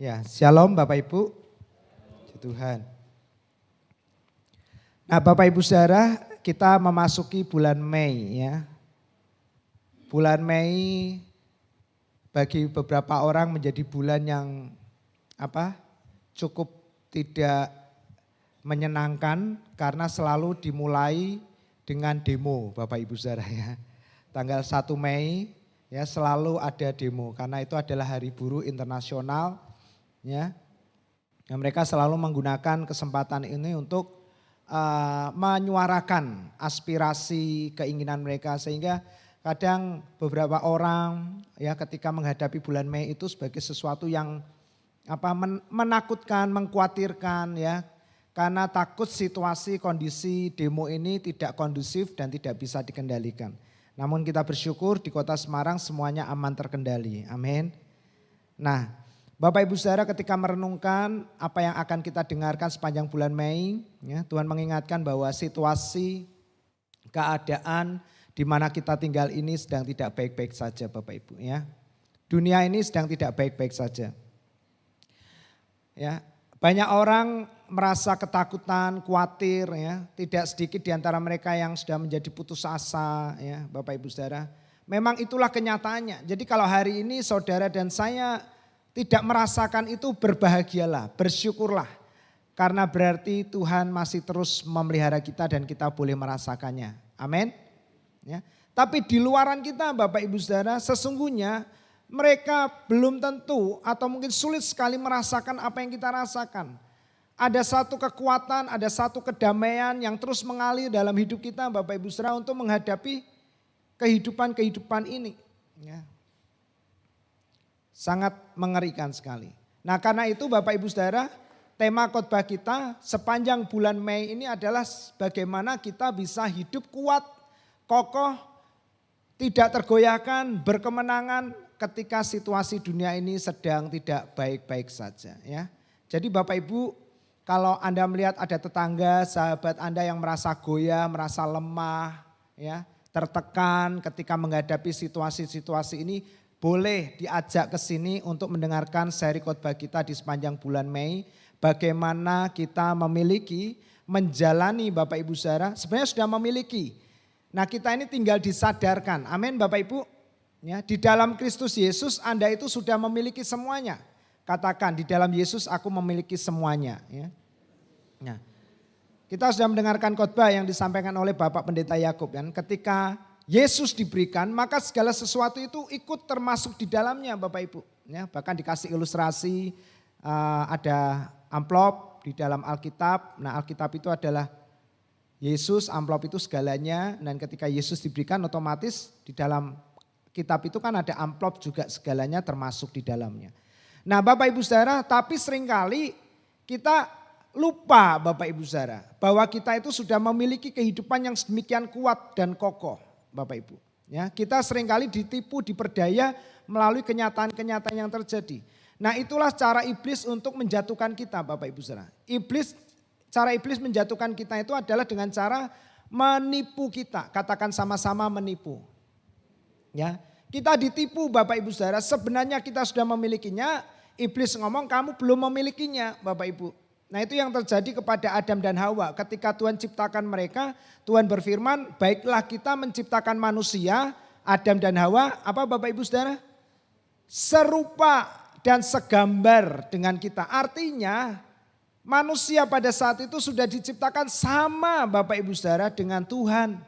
Ya, shalom Bapak Ibu. Puji Tuhan. Nah, Bapak Ibu Saudara, kita memasuki bulan Mei ya. Bulan Mei bagi beberapa orang menjadi bulan yang cukup tidak menyenangkan karena selalu dimulai dengan demo Bapak Ibu Saudara ya. Tanggal 1 Mei ya selalu ada demo karena itu adalah Hari Buruh Internasional ya. Nah, mereka selalu menggunakan kesempatan ini untuk menyuarakan aspirasi keinginan mereka sehingga kadang beberapa orang ya ketika menghadapi bulan Mei itu sebagai sesuatu yang menakutkan, mengkhawatirkan ya. Karena takut situasi kondisi demo ini tidak kondusif dan tidak bisa dikendalikan. Namun kita bersyukur di Kota Semarang semuanya aman terkendali. Amin. Nah, Bapak Ibu Saudara ketika merenungkan apa yang akan kita dengarkan sepanjang bulan Mei, ya, Tuhan mengingatkan bahwa situasi keadaan di mana kita tinggal ini sedang tidak baik-baik saja Bapak Ibu ya. Dunia ini sedang tidak baik-baik saja. Ya, banyak orang merasa ketakutan, khawatir ya. Tidak sedikit di antara mereka yang sudah menjadi putus asa ya Bapak Ibu Saudara. Memang itulah kenyataannya. Jadi kalau hari ini saudara dan saya tidak merasakan itu, berbahagialah, bersyukurlah. Karena berarti Tuhan masih terus memelihara kita dan kita boleh merasakannya. Amin. Ya. Tapi di luaran kita Bapak Ibu Saudara sesungguhnya mereka belum tentu atau mungkin sulit sekali merasakan apa yang kita rasakan. Ada satu kekuatan, ada satu kedamaian yang terus mengalir dalam hidup kita Bapak Ibu Saudara untuk menghadapi kehidupan ini. Ya. Sangat mengerikan sekali. Nah karena itu Bapak Ibu Saudara, tema khotbah kita sepanjang bulan Mei ini adalah bagaimana kita bisa hidup kuat, kokoh, tidak tergoyahkan, berkemenangan ketika situasi dunia ini sedang tidak baik-baik saja ya. Jadi Bapak Ibu, kalau Anda melihat ada tetangga, sahabat Anda yang merasa goyah, merasa lemah, ya, tertekan ketika menghadapi situasi-situasi ini, boleh diajak ke sini untuk mendengarkan seri khotbah kita di sepanjang bulan Mei. Bagaimana kita memiliki, menjalani Bapak Ibu Saudara, sebenarnya sudah memiliki. Nah kita ini tinggal disadarkan, amin Bapak Ibu. Ya, di dalam Kristus Yesus Anda itu sudah memiliki semuanya. Katakan di dalam Yesus aku memiliki semuanya. Ya. Nah, kita sudah mendengarkan khotbah yang disampaikan oleh Bapak Pendeta Yakub kan, ketika Yesus diberikan maka segala sesuatu itu ikut termasuk di dalamnya Bapak Ibu. Ya, bahkan dikasih ilustrasi ada amplop di dalam Alkitab. Nah Alkitab itu adalah Yesus, amplop itu segalanya. Dan ketika Yesus diberikan otomatis di dalam kitab itu kan ada amplop juga segalanya termasuk di dalamnya. Nah Bapak Ibu Saudara, tapi seringkali kita lupa Bapak Ibu Saudara bahwa kita itu sudah memiliki kehidupan yang sedemikian kuat dan kokoh Bapak Ibu. Ya, kita seringkali ditipu, diperdaya melalui kenyataan-kenyataan yang terjadi. Nah itulah cara iblis untuk menjatuhkan kita Bapak Ibu Saudara. Cara iblis menjatuhkan kita itu adalah dengan cara menipu kita. Katakan sama-sama menipu. Ya, kita ditipu Bapak Ibu Saudara, sebenarnya kita sudah memilikinya, iblis ngomong kamu belum memilikinya Bapak Ibu. Nah itu yang terjadi kepada Adam dan Hawa. Ketika Tuhan ciptakan mereka, Tuhan berfirman, baiklah kita menciptakan manusia, Adam dan Hawa, apa Bapak Ibu Saudara? Serupa dan segambar dengan kita. Artinya manusia pada saat itu sudah diciptakan sama Bapak Ibu Saudara dengan Tuhan.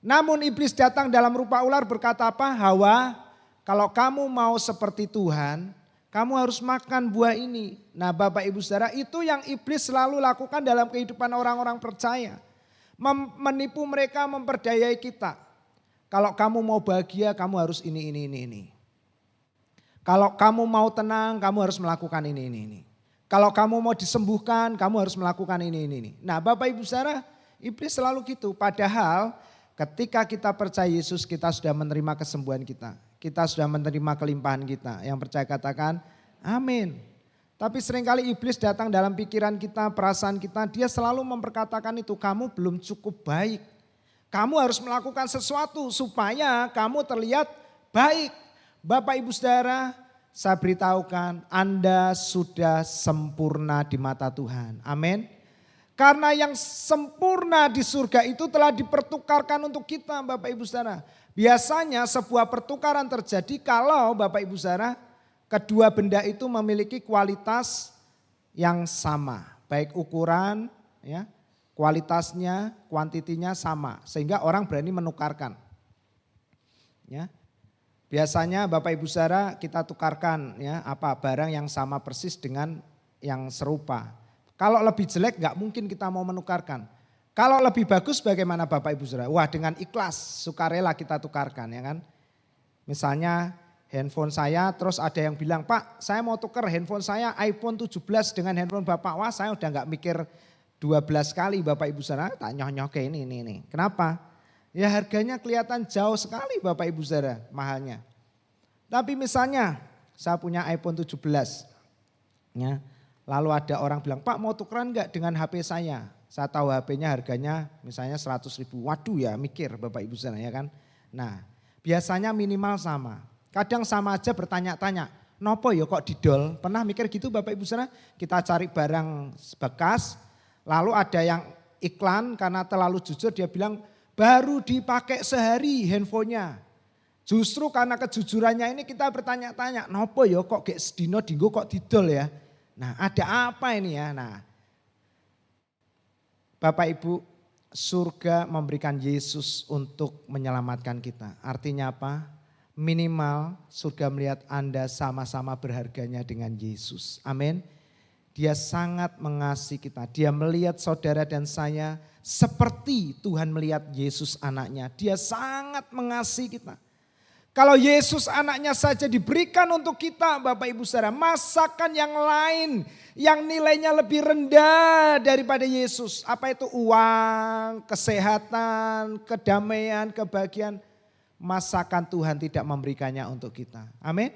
Namun iblis datang dalam rupa ular berkata apa? Hawa, kalau kamu mau seperti Tuhan, kamu harus makan buah ini. Nah Bapak Ibu Saudara, itu yang iblis selalu lakukan dalam kehidupan orang-orang percaya. Menipu mereka, memperdayai kita. Kalau kamu mau bahagia, kamu harus ini. Kalau kamu mau tenang, kamu harus melakukan ini. Kalau kamu mau disembuhkan, kamu harus melakukan ini. Nah Bapak Ibu Saudara, iblis selalu gitu. Padahal ketika kita percaya Yesus, kita sudah menerima kesembuhan kita. Kita sudah menerima kelimpahan kita. Yang percaya katakan amin. Tapi seringkali iblis datang dalam pikiran kita, perasaan kita. Dia selalu memperkatakan itu, kamu belum cukup baik. Kamu harus melakukan sesuatu supaya kamu terlihat baik. Bapak Ibu Saudara, saya beritahukan Anda sudah sempurna di mata Tuhan. Amin. Karena yang sempurna di surga itu telah dipertukarkan untuk kita Bapak Ibu Saudara. Biasanya sebuah pertukaran terjadi kalau Bapak Ibu Saudara kedua benda itu memiliki kualitas yang sama. Baik ukuran, ya, kualitasnya, kuantitinya sama. Sehingga orang berani menukarkan. Ya. Biasanya Bapak Ibu Saudara kita tukarkan ya barang yang sama persis dengan yang serupa. Kalau lebih jelek nggak mungkin kita mau menukarkan. Kalau lebih bagus bagaimana Bapak Ibu Saudara? Wah dengan ikhlas, sukarela kita tukarkan ya kan. Misalnya handphone saya terus ada yang bilang, Pak saya mau tukar handphone saya iPhone 17 dengan handphone Bapak. Wah saya udah nggak mikir 12 kali Bapak Ibu Saudara, tak nyoh-nyoh kayak ini. Kenapa? Ya harganya kelihatan jauh sekali Bapak Ibu Saudara mahalnya. Tapi misalnya saya punya iPhone 17. Ya, lalu ada orang bilang, Pak mau tukeran enggak dengan HP saya? Saya tahu HP-nya harganya misalnya 100 ribu. Waduh ya mikir Bapak Ibu Saudara ya kan. Nah biasanya minimal sama. Kadang sama aja bertanya-tanya. Nopo ya kok didol? Pernah mikir gitu Bapak Ibu Saudara? Kita cari barang bekas. Lalu ada yang iklan karena terlalu jujur dia bilang, baru dipakai sehari handphonenya. Justru karena kejujurannya ini kita bertanya-tanya, nopo ya kok gak sedino dinggo kok didol ya. Nah ada apa ini ya. Nah Bapak Ibu, surga memberikan Yesus untuk menyelamatkan kita. Artinya apa? Minimal surga melihat Anda sama-sama berharganya dengan Yesus. Amin. Dia sangat mengasihi kita. Dia melihat saudara dan saya seperti Tuhan melihat Yesus anaknya. Dia sangat mengasihi kita. Kalau Yesus anaknya saja diberikan untuk kita Bapak Ibu Saudara. Masakan yang lain yang nilainya lebih rendah daripada Yesus. Apa itu? Uang, kesehatan, kedamaian, kebahagiaan. Masakan Tuhan tidak memberikannya untuk kita. Amin.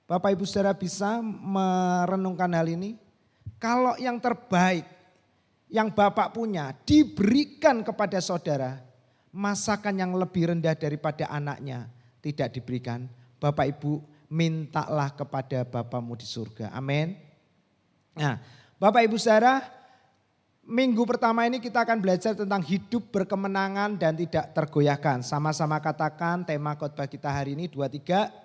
Bapak Ibu Saudara bisa merenungkan hal ini. Kalau yang terbaik yang Bapak punya diberikan kepada saudara, masakan yang lebih rendah daripada anaknya tidak diberikan. Bapak Ibu mintalah kepada Bapamu di surga. Amin. Nah Bapak Ibu Saudara, minggu pertama ini kita akan belajar tentang hidup berkemenangan dan tidak tergoyahkan. Sama-sama katakan tema khotbah kita hari ini 2-3.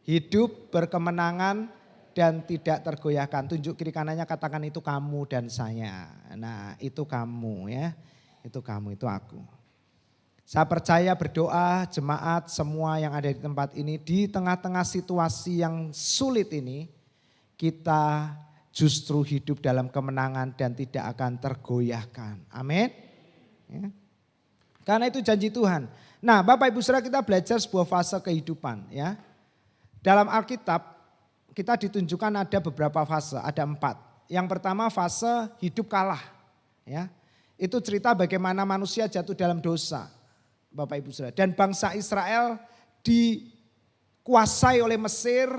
Hidup berkemenangan dan tidak tergoyahkan. Tunjuk kiri kanannya katakan itu kamu dan saya. Nah itu kamu ya. Itu kamu, itu aku. Saya percaya berdoa jemaat semua yang ada di tempat ini. Di tengah-tengah situasi yang sulit ini. Kita justru hidup dalam kemenangan dan tidak akan tergoyahkan. Amin. Ya. Karena itu janji Tuhan. Nah Bapak Ibu Saudara kita belajar sebuah fase kehidupan ya. Dalam Alkitab kita ditunjukkan ada beberapa fase, ada 4. Yang pertama fase hidup kalah. Ya. Itu cerita bagaimana manusia jatuh dalam dosa. Bapak Ibu Saudara. Dan bangsa Israel dikuasai oleh Mesir.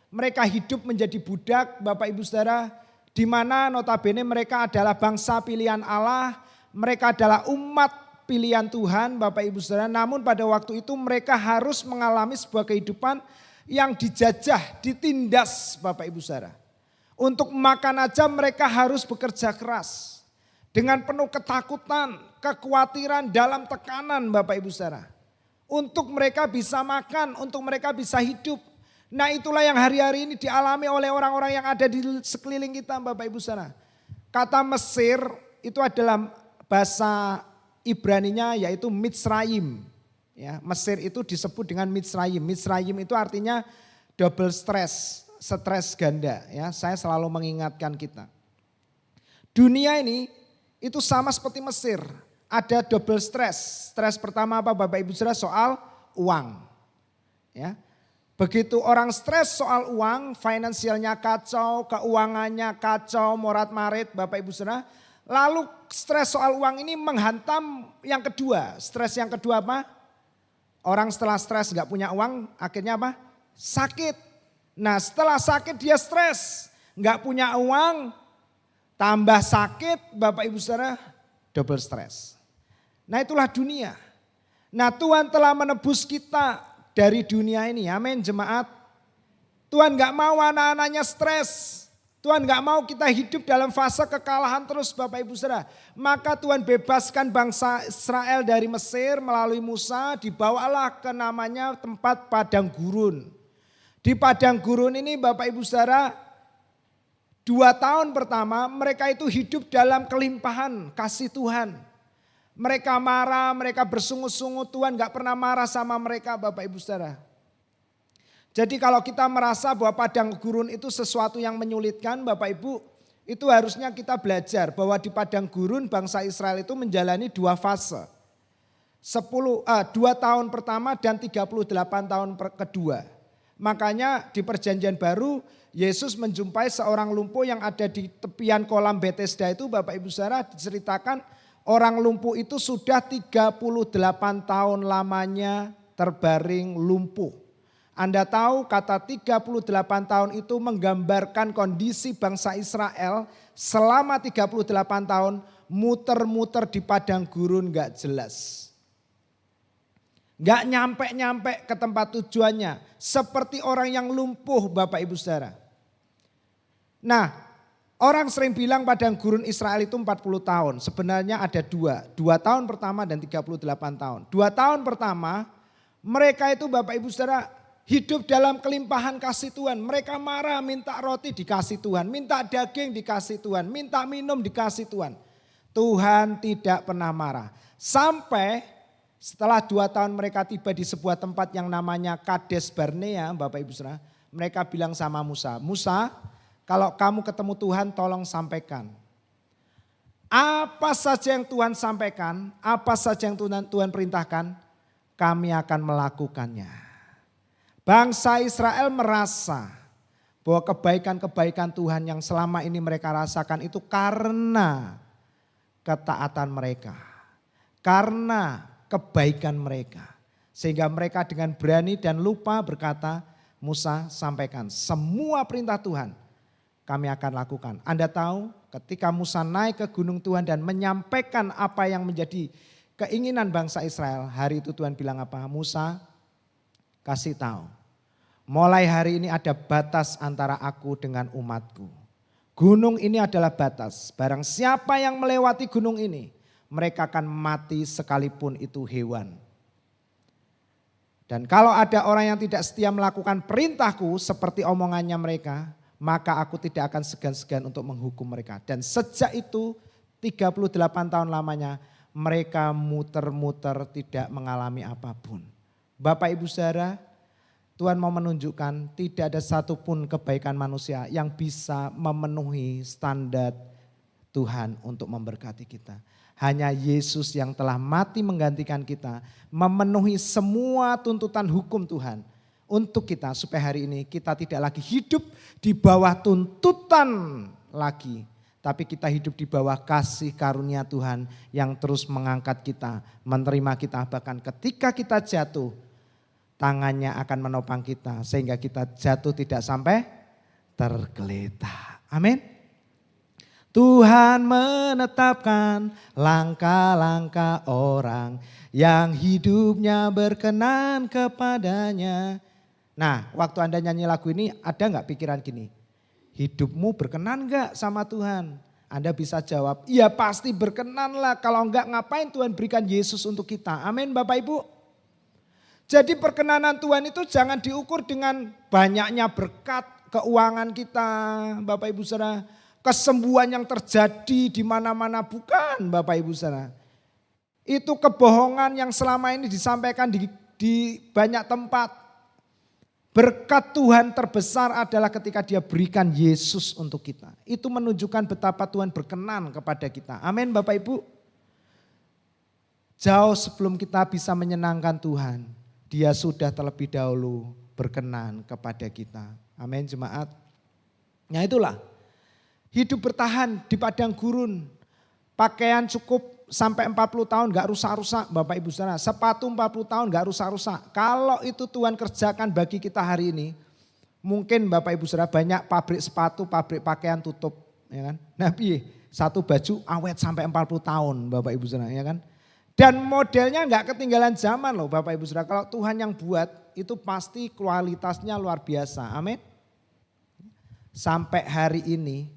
Mereka hidup menjadi budak Bapak Ibu Saudara. Di mana notabene mereka adalah bangsa pilihan Allah. Mereka adalah umat pilihan Tuhan Bapak Ibu Saudara. Namun pada waktu itu mereka harus mengalami sebuah kehidupan yang dijajah, ditindas Bapak Ibu Saudara. Untuk makan aja mereka harus bekerja keras. Dengan penuh ketakutan, kekhawatiran dalam tekanan Bapak Ibu Saudara. Untuk mereka bisa makan, untuk mereka bisa hidup. Nah itulah yang hari-hari ini dialami oleh orang-orang yang ada di sekeliling kita Bapak Ibu Saudara. Kata Mesir itu adalah bahasa Ibraninya yaitu Mitzrayim. Ya, Mesir itu disebut dengan Mitzrayim. Mitzrayim itu artinya double stress, stres ganda. Ya, saya selalu mengingatkan kita. Dunia ini itu sama seperti Mesir. Ada double stress. Stres pertama apa Bapak Ibu Saudara? Soal uang. Ya, begitu orang stres soal uang, finansialnya kacau, keuangannya kacau, morat-marit Bapak Ibu Saudara. Lalu stres soal uang ini menghantam yang kedua. Stres yang kedua apa? Orang setelah stres gak punya uang akhirnya apa? Sakit. Nah setelah sakit dia stres. Gak punya uang tambah sakit Bapak Ibu Saudara double stres. Nah itulah dunia. Nah Tuhan telah menebus kita dari dunia ini. Amin jemaat. Tuhan gak mau anak-anaknya stres. Tuhan gak mau kita hidup dalam fase kekalahan terus Bapak Ibu Saudara. Maka Tuhan bebaskan bangsa Israel dari Mesir melalui Musa, dibawalah ke namanya tempat padang gurun. Di padang gurun ini Bapak Ibu Saudara, 2 tahun pertama mereka itu hidup dalam kelimpahan kasih Tuhan. Mereka marah, mereka bersungut-sungut, Tuhan gak pernah marah sama mereka Bapak Ibu Saudara. Jadi kalau kita merasa bahwa padang gurun itu sesuatu yang menyulitkan Bapak Ibu, itu harusnya kita belajar bahwa di padang gurun bangsa Israel itu menjalani 2 fase. 2 tahun pertama dan 38 tahun kedua. Makanya di perjanjian baru Yesus menjumpai seorang lumpuh yang ada di tepian kolam Bethesda itu Bapak Ibu Saudara, diceritakan orang lumpuh itu sudah 38 tahun lamanya terbaring lumpuh. Anda tahu kata 38 tahun itu menggambarkan kondisi bangsa Israel selama 38 tahun muter-muter di padang gurun gak jelas. Gak nyampe-nyampe ke tempat tujuannya. Seperti orang yang lumpuh Bapak Ibu Saudara. Nah, orang sering bilang padang gurun Israel itu 40 tahun. Sebenarnya ada 2 tahun pertama dan 38 tahun. 2 tahun pertama mereka itu Bapak Ibu Saudara hidup dalam kelimpahan kasih Tuhan. Mereka marah minta roti dikasih Tuhan. Minta daging dikasih Tuhan. Minta minum dikasih Tuhan. Tuhan tidak pernah marah. Sampai setelah 2 tahun mereka tiba di sebuah tempat yang namanya Kades Barnea Bapak Ibu Saudara. Mereka bilang sama Musa. Musa, kalau kamu ketemu Tuhan tolong sampaikan. Apa saja yang Tuhan sampaikan, apa saja yang Tuhan perintahkan, kami akan melakukannya. Bangsa Israel merasa bahwa kebaikan-kebaikan Tuhan yang selama ini mereka rasakan itu karena ketaatan mereka. Karena kebaikan mereka. Sehingga mereka dengan berani dan lupa berkata, Musa sampaikan semua perintah Tuhan kami akan lakukan. Anda tahu ketika Musa naik ke gunung Tuhan dan menyampaikan apa yang menjadi keinginan bangsa Israel. Hari itu Tuhan bilang apa? Musa, kasih tahu, mulai hari ini ada batas antara aku dengan umatku. Gunung ini adalah batas. Barang siapa yang melewati gunung ini, mereka akan mati sekalipun itu hewan. Dan kalau ada orang yang tidak setia melakukan perintahku seperti omongannya mereka, maka aku tidak akan segan-segan untuk menghukum mereka. Dan sejak itu 38 tahun lamanya mereka muter-muter tidak mengalami apapun. Bapak Ibu Saudara, Tuhan mau menunjukkan tidak ada satupun kebaikan manusia yang bisa memenuhi standar Tuhan untuk memberkati kita. Hanya Yesus yang telah mati menggantikan kita, memenuhi semua tuntutan hukum Tuhan untuk kita supaya hari ini kita tidak lagi hidup di bawah tuntutan lagi. Tapi kita hidup di bawah kasih karunia Tuhan yang terus mengangkat kita, menerima kita. Bahkan ketika kita jatuh, tangannya akan menopang kita sehingga kita jatuh tidak sampai tergeletak. Amin. Tuhan menetapkan langkah-langkah orang yang hidupnya berkenan kepadanya. Nah, waktu Anda nyanyi lagu ini ada gak pikiran gini? Hidupmu berkenan gak sama Tuhan? Anda bisa jawab, iya pasti berkenan lah. Kalau enggak ngapain Tuhan berikan Yesus untuk kita. Amin Bapak Ibu. Jadi perkenanan Tuhan itu jangan diukur dengan banyaknya berkat keuangan kita Bapak Ibu Saudara. Kesembuhan yang terjadi di mana-mana, bukan Bapak Ibu Saudara. Itu kebohongan yang selama ini disampaikan di banyak tempat. Berkat Tuhan terbesar adalah ketika Dia berikan Yesus untuk kita. Itu menunjukkan betapa Tuhan berkenan kepada kita. Amin Bapak Ibu. Jauh sebelum kita bisa menyenangkan Tuhan, Dia sudah terlebih dahulu berkenan kepada kita. Amin jemaat. Nah itulah, hidup bertahan di padang gurun. Pakaian cukup sampai 40 tahun gak rusak-rusak Bapak Ibu Saudara. Sepatu 40 tahun gak rusak-rusak. Kalau itu Tuhan kerjakan bagi kita hari ini, mungkin Bapak Ibu Saudara banyak pabrik sepatu, pabrik pakaian tutup. Ya kan? Nah satu baju awet sampai 40 tahun Bapak Ibu Saudara. Ya kan? Dan modelnya gak ketinggalan zaman loh Bapak Ibu Saudara. Kalau Tuhan yang buat itu pasti kualitasnya luar biasa. Amin. Sampai hari ini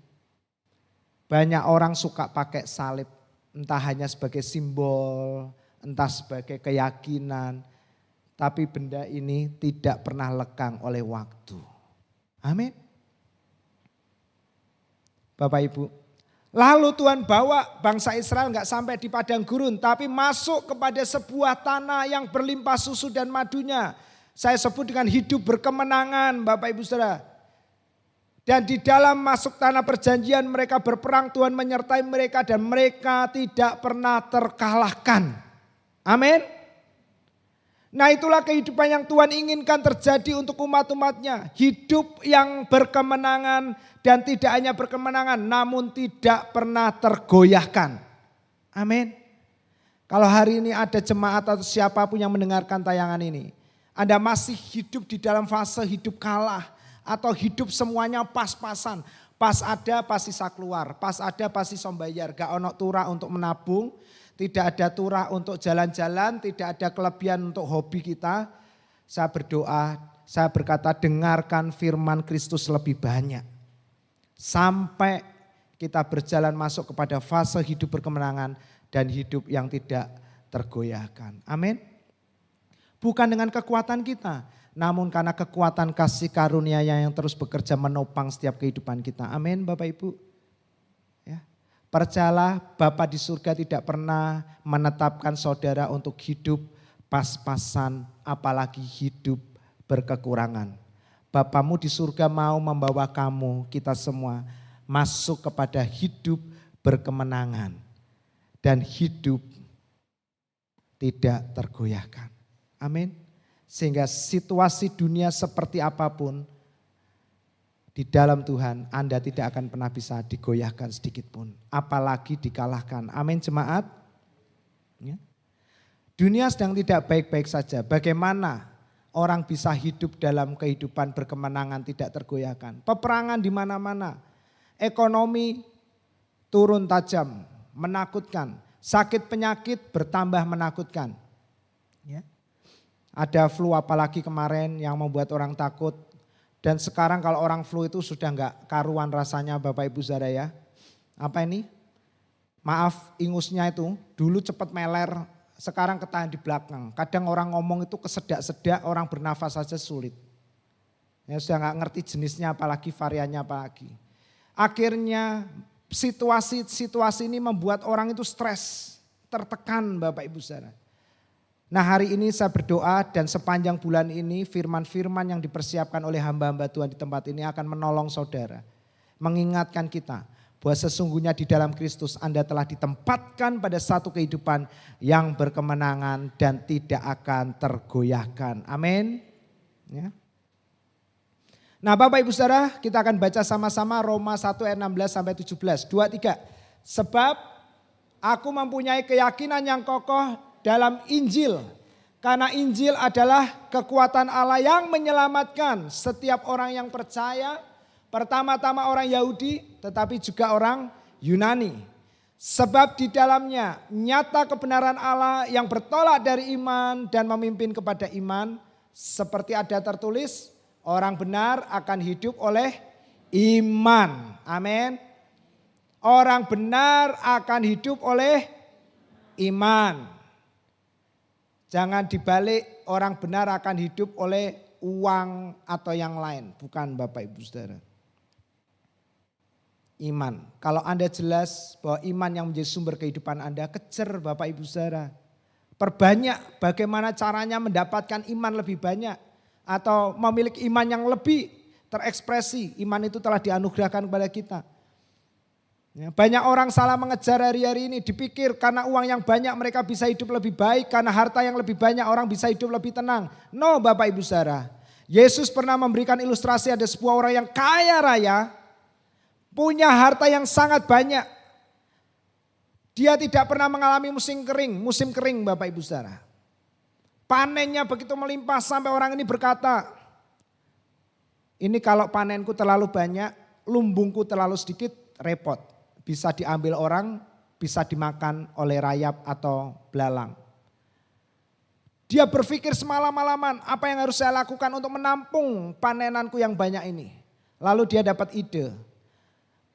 banyak orang suka pakai salib. Entah hanya sebagai simbol, entah sebagai keyakinan. Tapi benda ini tidak pernah lekang oleh waktu. Amin. Bapak Ibu. Lalu Tuhan bawa bangsa Israel enggak sampai di padang gurun. Tapi masuk kepada sebuah tanah yang berlimpah susu dan madunya. Saya sebut dengan hidup berkemenangan Bapak Ibu Saudara. Dan di dalam masuk tanah perjanjian mereka berperang, Tuhan menyertai mereka dan mereka tidak pernah terkalahkan. Amin. Nah itulah kehidupan yang Tuhan inginkan terjadi untuk umat-umatnya. Hidup yang berkemenangan dan tidak hanya berkemenangan namun tidak pernah tergoyahkan. Amin. Kalau hari ini ada jemaat atau siapapun yang mendengarkan tayangan ini. Anda masih hidup di dalam fase hidup kalah atau hidup semuanya pas-pasan. Pas ada pas sisa keluar, pas ada pas sisa bayar. Gak ono turah untuk menabung. Tidak ada turah untuk jalan-jalan, tidak ada kelebihan untuk hobi kita. Saya berdoa, saya berkata dengarkan firman Kristus lebih banyak. Sampai kita berjalan masuk kepada fase hidup berkemenangan dan hidup yang tidak tergoyahkan. Amin. Bukan dengan kekuatan kita, namun karena kekuatan kasih karunia yang terus bekerja menopang setiap kehidupan kita. Amin Bapak Ibu. Percayalah Bapa di surga tidak pernah menetapkan saudara untuk hidup pas-pasan apalagi hidup berkekurangan. Bapamu di surga mau membawa kamu, kita semua masuk kepada hidup berkemenangan dan hidup tidak tergoyahkan. Amin. Sehingga situasi dunia seperti apapun di dalam Tuhan Anda tidak akan pernah bisa digoyahkan sedikit pun. Apalagi dikalahkan. Amin jemaat. Ya. Dunia sedang tidak baik-baik saja. Bagaimana orang bisa hidup dalam kehidupan berkemenangan tidak tergoyahkan. Peperangan di mana-mana. Ekonomi turun tajam, menakutkan. Sakit penyakit bertambah menakutkan. Ya. Ada flu apalagi kemarin yang membuat orang takut. Dan sekarang kalau orang flu itu sudah enggak karuan rasanya Bapak Ibu Saudara ya. Apa ini? Maaf ingusnya itu dulu cepat meler, sekarang ketahan di belakang. Kadang orang ngomong itu kesedak-sedak, orang bernafas saja sulit. Ya sudah enggak ngerti jenisnya apalagi variannya apalagi. Akhirnya situasi ini membuat orang itu stres, tertekan Bapak Ibu Saudara. Nah hari ini saya berdoa dan sepanjang bulan ini firman-firman yang dipersiapkan oleh hamba-hamba Tuhan di tempat ini akan menolong saudara. Mengingatkan kita bahwa sesungguhnya di dalam Kristus Anda telah ditempatkan pada satu kehidupan yang berkemenangan dan tidak akan tergoyahkan. Amin. Ya. Nah Bapak Ibu Saudara kita akan baca sama-sama Roma 1 ayat 16 sampai 17. 2, 3. Sebab aku mempunyai keyakinan yang kokoh dalam Injil, karena Injil adalah kekuatan Allah yang menyelamatkan setiap orang yang percaya, pertama-tama orang Yahudi tetapi juga orang Yunani. Sebab di dalamnya nyata kebenaran Allah yang bertolak dari iman dan memimpin kepada iman, seperti ada tertulis, orang benar akan hidup oleh iman. Amin. Orang benar akan hidup oleh iman. Jangan dibalik orang benar akan hidup oleh uang atau yang lain. Bukan Bapak Ibu Saudara. Iman. Kalau Anda jelas bahwa iman yang menjadi sumber kehidupan Anda, kejar Bapak Ibu Saudara. Perbanyak bagaimana caranya mendapatkan iman lebih banyak. Atau memiliki iman yang lebih terekspresi. Iman itu telah dianugerahkan kepada kita. Ya, banyak orang salah mengejar hari-hari ini, dipikir karena uang yang banyak mereka bisa hidup lebih baik, karena harta yang lebih banyak orang bisa hidup lebih tenang. No Bapak Ibu Saudara, Yesus pernah memberikan ilustrasi ada sebuah orang yang kaya raya, punya harta yang sangat banyak. Dia tidak pernah mengalami musim kering Bapak Ibu Saudara. Panennya begitu melimpah sampai orang ini berkata, ini kalau panenku terlalu banyak, lumbungku terlalu sedikit, repot. Bisa diambil orang, bisa dimakan oleh rayap atau belalang. Dia berpikir semalam-malaman apa yang harus saya lakukan untuk menampung panenanku yang banyak ini. Lalu dia dapat ide.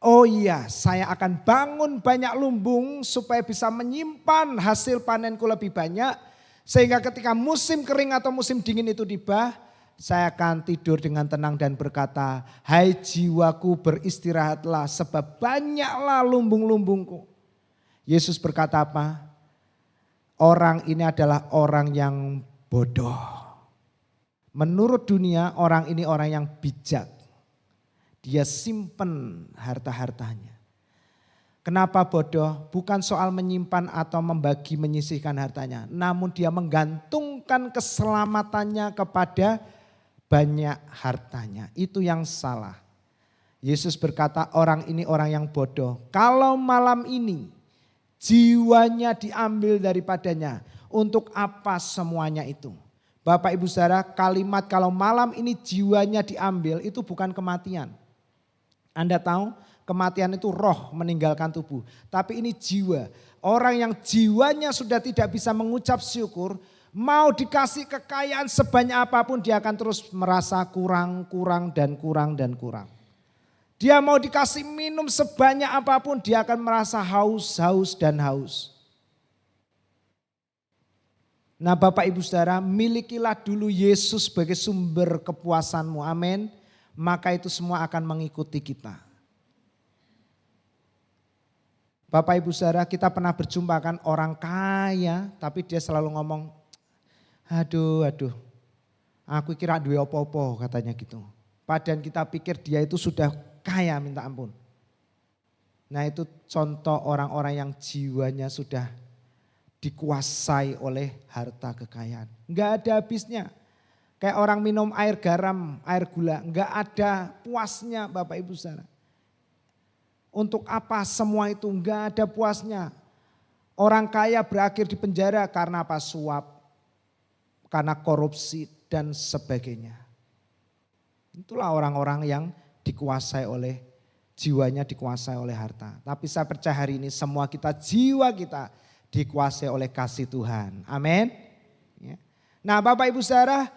Oh iya, saya akan bangun banyak lumbung supaya bisa menyimpan hasil panenku lebih banyak. Sehingga ketika musim kering atau musim dingin itu tiba, saya akan tidur dengan tenang dan berkata, hai jiwaku beristirahatlah sebab banyaklah lumbung-lumbungku. Yesus berkata apa? Orang ini adalah orang yang bodoh. Menurut dunia orang ini orang yang bijak. Dia simpen harta-hartanya. Kenapa bodoh? Bukan soal menyimpan atau membagi menyisihkan hartanya. Namun dia menggantungkan keselamatannya kepada banyak hartanya. Itu yang salah. Yesus berkata orang ini orang yang bodoh. Kalau malam ini jiwanya diambil daripadanya. Untuk apa semuanya itu? Bapak Ibu Saudara, kalimat kalau malam ini jiwanya diambil itu bukan kematian. Anda tahu kematian itu roh meninggalkan tubuh. Tapi ini jiwa. Orang yang jiwanya sudah tidak bisa mengucap syukur. Mau dikasih kekayaan sebanyak apapun dia akan terus merasa kurang. Dia mau dikasih minum sebanyak apapun dia akan merasa haus. Nah Bapak Ibu Saudara, milikilah dulu Yesus sebagai sumber kepuasanmu. Amin. Maka itu semua akan mengikuti kita. Bapak Ibu Saudara, kita pernah berjumpa kan orang kaya tapi dia selalu ngomong, aduh, aku kira duwe opo-opo katanya gitu. Padahal kita pikir dia itu sudah kaya minta ampun. Nah itu contoh orang-orang yang jiwanya sudah dikuasai oleh harta kekayaan. Enggak ada habisnya. Kayak orang minum air garam, air gula, enggak ada puasnya Bapak Ibu Saudara. Untuk apa semua itu enggak ada puasnya. Orang kaya berakhir di penjara karena apa? Suap, karena korupsi dan sebagainya. Itulah orang-orang yang dikuasai oleh, jiwanya dikuasai oleh harta. Tapi saya percaya hari ini semua kita, jiwa kita dikuasai oleh kasih Tuhan. Amin. Nah Bapak Ibu Saudara,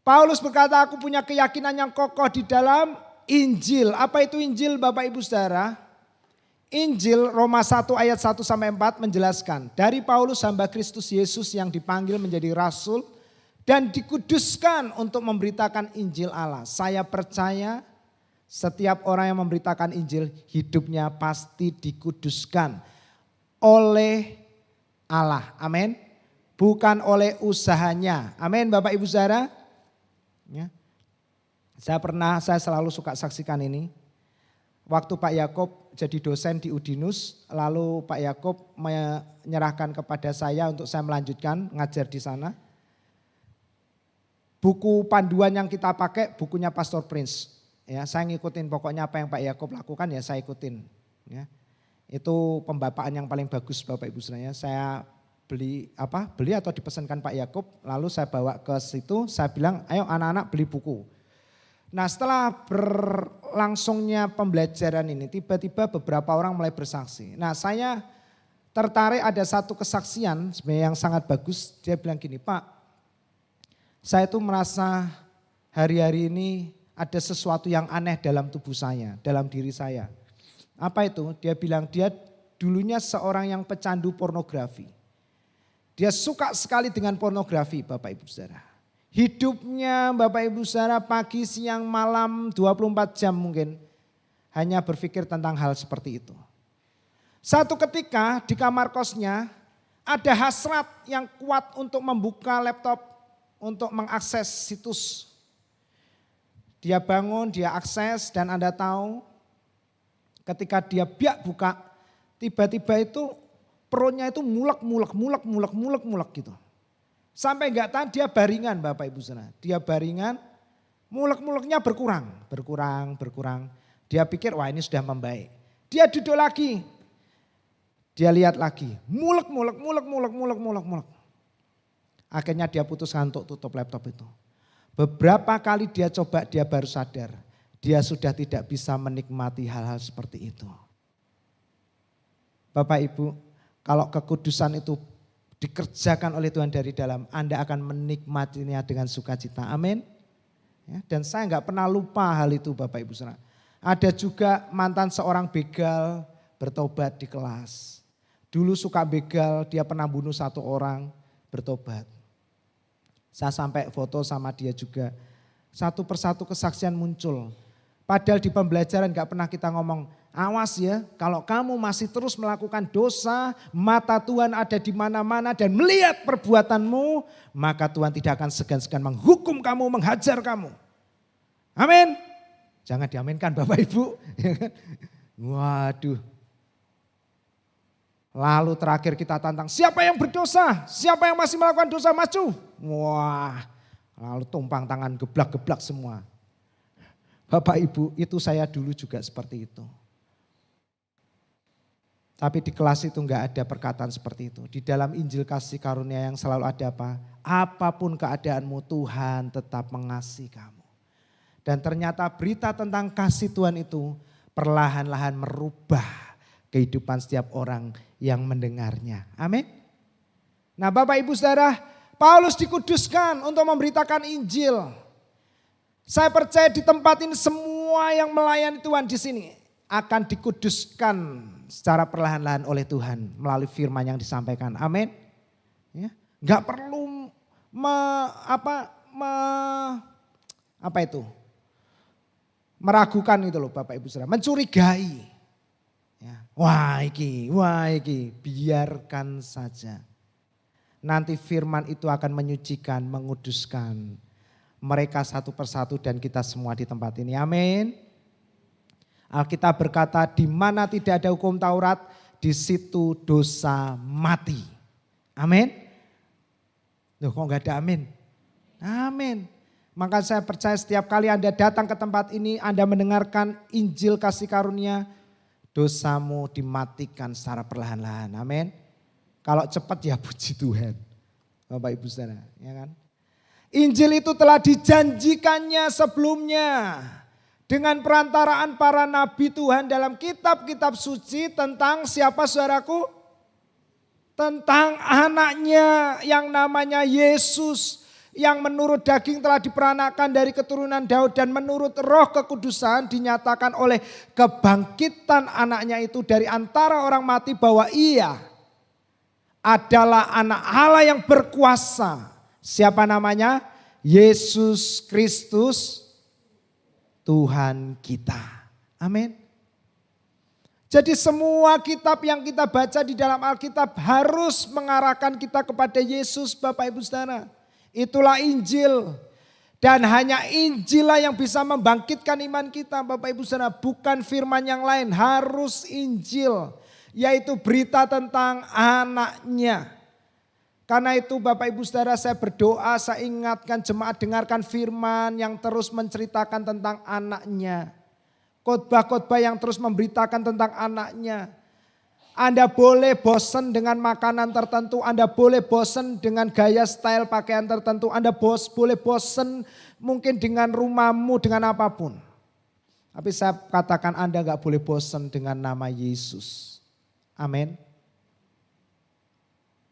Paulus berkata aku punya keyakinan yang kokoh di dalam Injil. Apa itu Injil Bapak Ibu Saudara? Injil Roma 1 ayat 1 sampai 4 menjelaskan. Dari Paulus hamba Kristus Yesus yang dipanggil menjadi rasul dan dikuduskan untuk memberitakan Injil Allah. Saya percaya setiap orang yang memberitakan Injil hidupnya pasti dikuduskan oleh Allah. Amin. Bukan oleh usahanya. Amin Bapak Ibu Saudara. Ya. Saya selalu suka saksikan ini. Waktu Pak Yakob jadi dosen di Udinus, lalu Pak Yakob menyerahkan kepada saya untuk saya melanjutkan ngajar di sana. Buku panduan yang kita pakai bukunya Pastor Prince. Ya, saya ngikutin pokoknya apa yang Pak Yakob lakukan ya saya ikutin. Ya. Itu pembapaan yang paling bagus Bapak Ibu Saudara. Saya beli atau dipesankan Pak Yakob, lalu saya bawa ke situ, saya bilang ayo anak-anak beli buku. Nah setelah berlangsungnya pembelajaran ini tiba-tiba beberapa orang mulai bersaksi. Nah saya tertarik ada satu kesaksian sebenarnya yang sangat bagus, dia bilang gini, Pak saya itu merasa hari-hari ini ada sesuatu yang aneh dalam tubuh saya, dalam diri saya. Apa itu? Dia bilang dia dulunya seorang yang pecandu pornografi. Dia suka sekali dengan pornografi Bapak Ibu Saudara. Hidupnya Bapak Ibu Saudara pagi, siang, malam 24 jam mungkin. Hanya berpikir tentang hal seperti itu. Satu ketika di kamar kosnya ada hasrat yang kuat untuk membuka laptop. Untuk mengakses situs. Dia bangun, dia akses dan Anda tahu ketika dia biak buka tiba-tiba itu perutnya itu mulek gitu. Sampai enggak tahan dia baringan Bapak Ibu Saudara. Dia baringan, mulek-muleknya berkurang. Dia pikir wah ini sudah membaik. Dia duduk lagi. Dia lihat lagi, mulek. Akhirnya dia putuskan untuk tutup laptop itu. Beberapa kali dia coba dia baru sadar. Dia sudah tidak bisa menikmati hal-hal seperti itu. Bapak Ibu, kalau kekudusan itu dikerjakan oleh Tuhan dari dalam, Anda akan menikmatinya dengan sukacita. Amin. Ya, dan saya nggak pernah lupa hal itu Bapak Ibu Saudara. Ada juga mantan seorang begal bertobat di kelas. Dulu suka begal, dia pernah bunuh satu orang, bertobat. Saya sampai foto sama dia juga. Satu persatu kesaksian muncul. Padahal di pembelajaran gak pernah kita ngomong, awas ya kalau kamu masih terus melakukan dosa, mata Tuhan ada di mana-mana dan melihat perbuatanmu, maka Tuhan tidak akan segan-segan menghukum kamu, menghajar kamu. Amin. Jangan diaminkan Bapak Ibu. Waduh. Lalu terakhir kita tantang, siapa yang berdosa? Siapa yang masih melakukan dosa, maju. Wah, lalu tumpang tangan geblak-geblak semua. Bapak Ibu, itu saya dulu juga seperti itu. Tapi di kelas itu enggak ada perkataan seperti itu. Di dalam Injil kasih karunia yang selalu ada apa? Apapun keadaanmu, Tuhan tetap mengasihi kamu. Dan ternyata berita tentang kasih Tuhan itu perlahan-lahan merubah kehidupan setiap orang yang mendengarnya. Amin. Nah Bapak Ibu Saudara, Paulus dikuduskan untuk memberitakan Injil. Saya percaya di tempat ini semua yang melayani Tuhan di sini akan dikuduskan secara perlahan-lahan oleh Tuhan melalui firman yang disampaikan. Amin. Ya, nggak perlu meragukan itu loh Bapak Ibu Saudara, mencurigai. Ya, wah iki, biarkan saja. Nanti firman itu akan menyucikan, menguduskan mereka satu persatu dan kita semua di tempat ini. Amin. Alkitab berkata di mana tidak ada hukum Taurat, di situ dosa mati. Amin. Loh kok enggak ada amin? Amin. Maka saya percaya setiap kali Anda datang ke tempat ini, Anda mendengarkan Injil kasih karunia, dosamu dimatikan secara perlahan-lahan. Amin. Kalau cepat ya puji Tuhan. Bapak Ibu Saudara, ya kan? Injil itu telah dijanjikannya sebelumnya dengan perantaraan para nabi Tuhan dalam kitab-kitab suci tentang siapa saudaraku? Tentang anaknya yang namanya Yesus yang menurut daging telah diperanakan dari keturunan Daud dan menurut roh kekudusan dinyatakan oleh kebangkitan anaknya itu dari antara orang mati bahwa ia adalah anak Allah yang berkuasa. Siapa namanya? Yesus Kristus Tuhan kita. Amin. Jadi semua kitab yang kita baca di dalam Alkitab harus mengarahkan kita kepada Yesus Bapak Ibu Saudara. Itulah Injil. Dan hanya Injil lah yang bisa membangkitkan iman kita Bapak Ibu Saudara. Bukan firman yang lain, harus Injil. Yaitu berita tentang anaknya. Karena itu Bapak Ibu Saudara saya berdoa, saya ingatkan jemaat dengarkan firman yang terus menceritakan tentang anaknya. Khotbah-khotbah yang terus memberitakan tentang anaknya. Anda boleh bosan dengan makanan tertentu, Anda boleh bosan dengan gaya style pakaian tertentu, Anda boleh bosan mungkin dengan rumahmu, dengan apapun. Tapi saya katakan Anda gak boleh bosan dengan nama Yesus. Amin.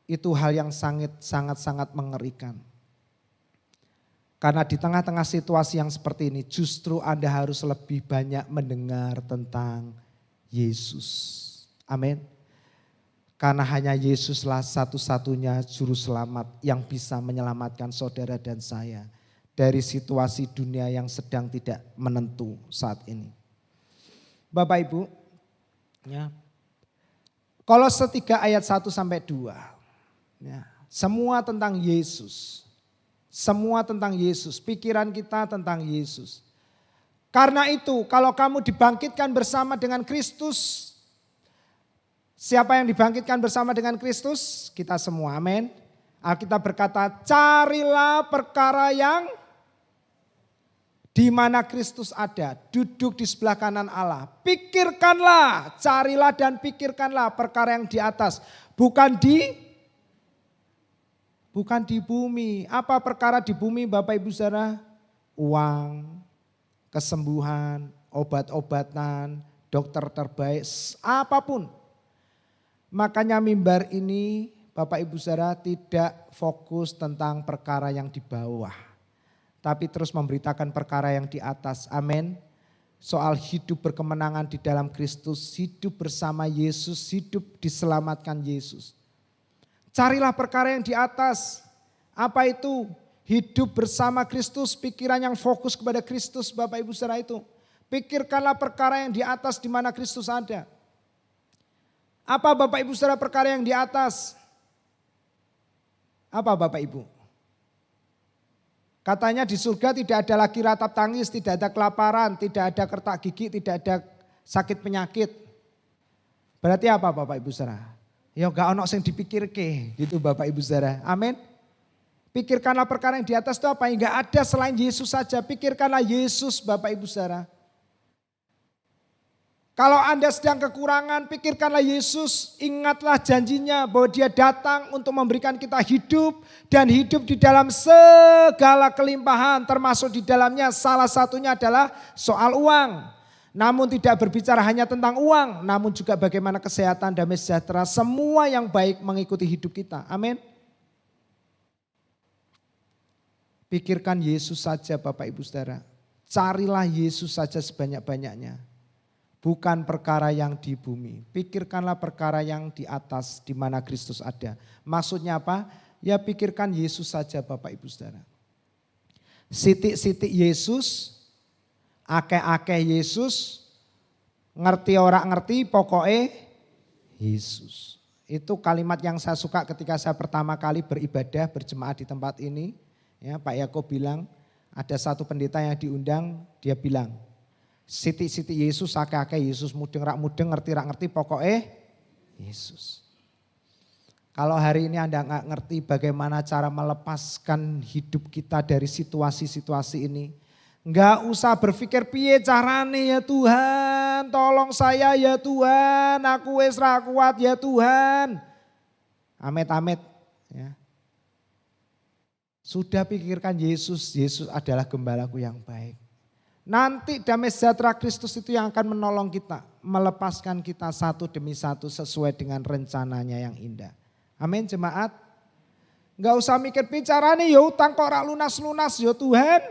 Itu hal yang sangat-sangat mengerikan. Karena di tengah-tengah situasi yang seperti ini justru Anda harus lebih banyak mendengar tentang Yesus. Amin. Karena hanya Yesuslah satu-satunya juru selamat yang bisa menyelamatkan saudara dan saya dari situasi dunia yang sedang tidak menentu saat ini. Bapak Ibu, ya. Kolose 3 ayat 1 sampai 2. Ya, semua tentang Yesus. Semua tentang Yesus. Pikiran kita tentang Yesus. Karena itu kalau kamu dibangkitkan bersama dengan Kristus. Siapa yang dibangkitkan bersama dengan Kristus? Kita semua, amin. Alkitab berkata carilah perkara yang di mana Kristus ada. Duduk di sebelah kanan Allah. Pikirkanlah, carilah dan pikirkanlah perkara yang di atas. Bukan di bumi. Apa perkara di bumi Bapak Ibu Saudara? Uang, kesembuhan, obat-obatan, dokter terbaik, apapun. Makanya mimbar ini Bapak Ibu Saudara tidak fokus tentang perkara yang di bawah. tapi terus memberitakan perkara yang di atas. Amin. Soal hidup berkemenangan di dalam Kristus, hidup bersama Yesus, hidup diselamatkan Yesus. Carilah perkara yang di atas. Apa itu? Hidup bersama Kristus, pikiran yang fokus kepada Kristus, Bapak Ibu Saudara itu. Pikirkanlah perkara yang di atas di mana Kristus ada. Apa Bapak Ibu Saudara perkara yang di atas? Apa Bapak Ibu? Katanya di surga tidak ada lagi ratap tangis, tidak ada kelaparan, tidak ada kertak gigi, tidak ada sakit penyakit. Berarti apa Bapak Ibu Saudara? Ya gak ono sing dipikirke gitu Bapak Ibu Saudara. Amin. Pikirkanlah perkara yang di atas itu apa? Enggak ada selain Yesus saja. Pikirkanlah Yesus Bapak Ibu Saudara. Kalau Anda sedang kekurangan, pikirkanlah Yesus. Ingatlah janjinya bahwa dia datang untuk memberikan kita hidup. Dan hidup di dalam segala kelimpahan. Termasuk di dalamnya salah satunya adalah soal uang. Namun tidak berbicara hanya tentang uang. Namun juga bagaimana kesehatan, damai sejahtera. Semua yang baik mengikuti hidup kita. Amin. Pikirkan Yesus saja Bapak Ibu Saudara. Carilah Yesus saja sebanyak-banyaknya. Bukan perkara yang di bumi. Pikirkanlah perkara yang di atas di mana Kristus ada. Maksudnya apa? Ya pikirkan Yesus saja Bapak Ibu Saudara. Sitik-sitik Yesus, akeh-akeh Yesus, ngerti orang ngerti pokoknya Yesus. Itu kalimat yang saya suka ketika saya pertama kali beribadah berjemaah di tempat ini. Ya, Pak Yakob bilang ada satu pendeta yang diundang, dia bilang, sitik-sitik Yesus, akeh-akeh Yesus, mudeng rak mudeng, ngerti rak ngerti, pokoknya Yesus. Kalau hari ini Anda nggak ngerti bagaimana cara melepaskan hidup kita dari situasi-situasi ini, nggak usah berpikir piye carane ya Tuhan, tolong saya ya Tuhan, aku wis ra kuat ya Tuhan. Amit-amit ya. Sudah pikirkan Yesus, Yesus adalah gembalaku yang baik. Nanti damai sejahtera Kristus itu yang akan menolong kita, melepaskan kita satu demi satu sesuai dengan rencananya yang indah. Amin jemaat. Enggak usah mikir bicaranya ya utang kok rak lunas-lunas ya Tuhan.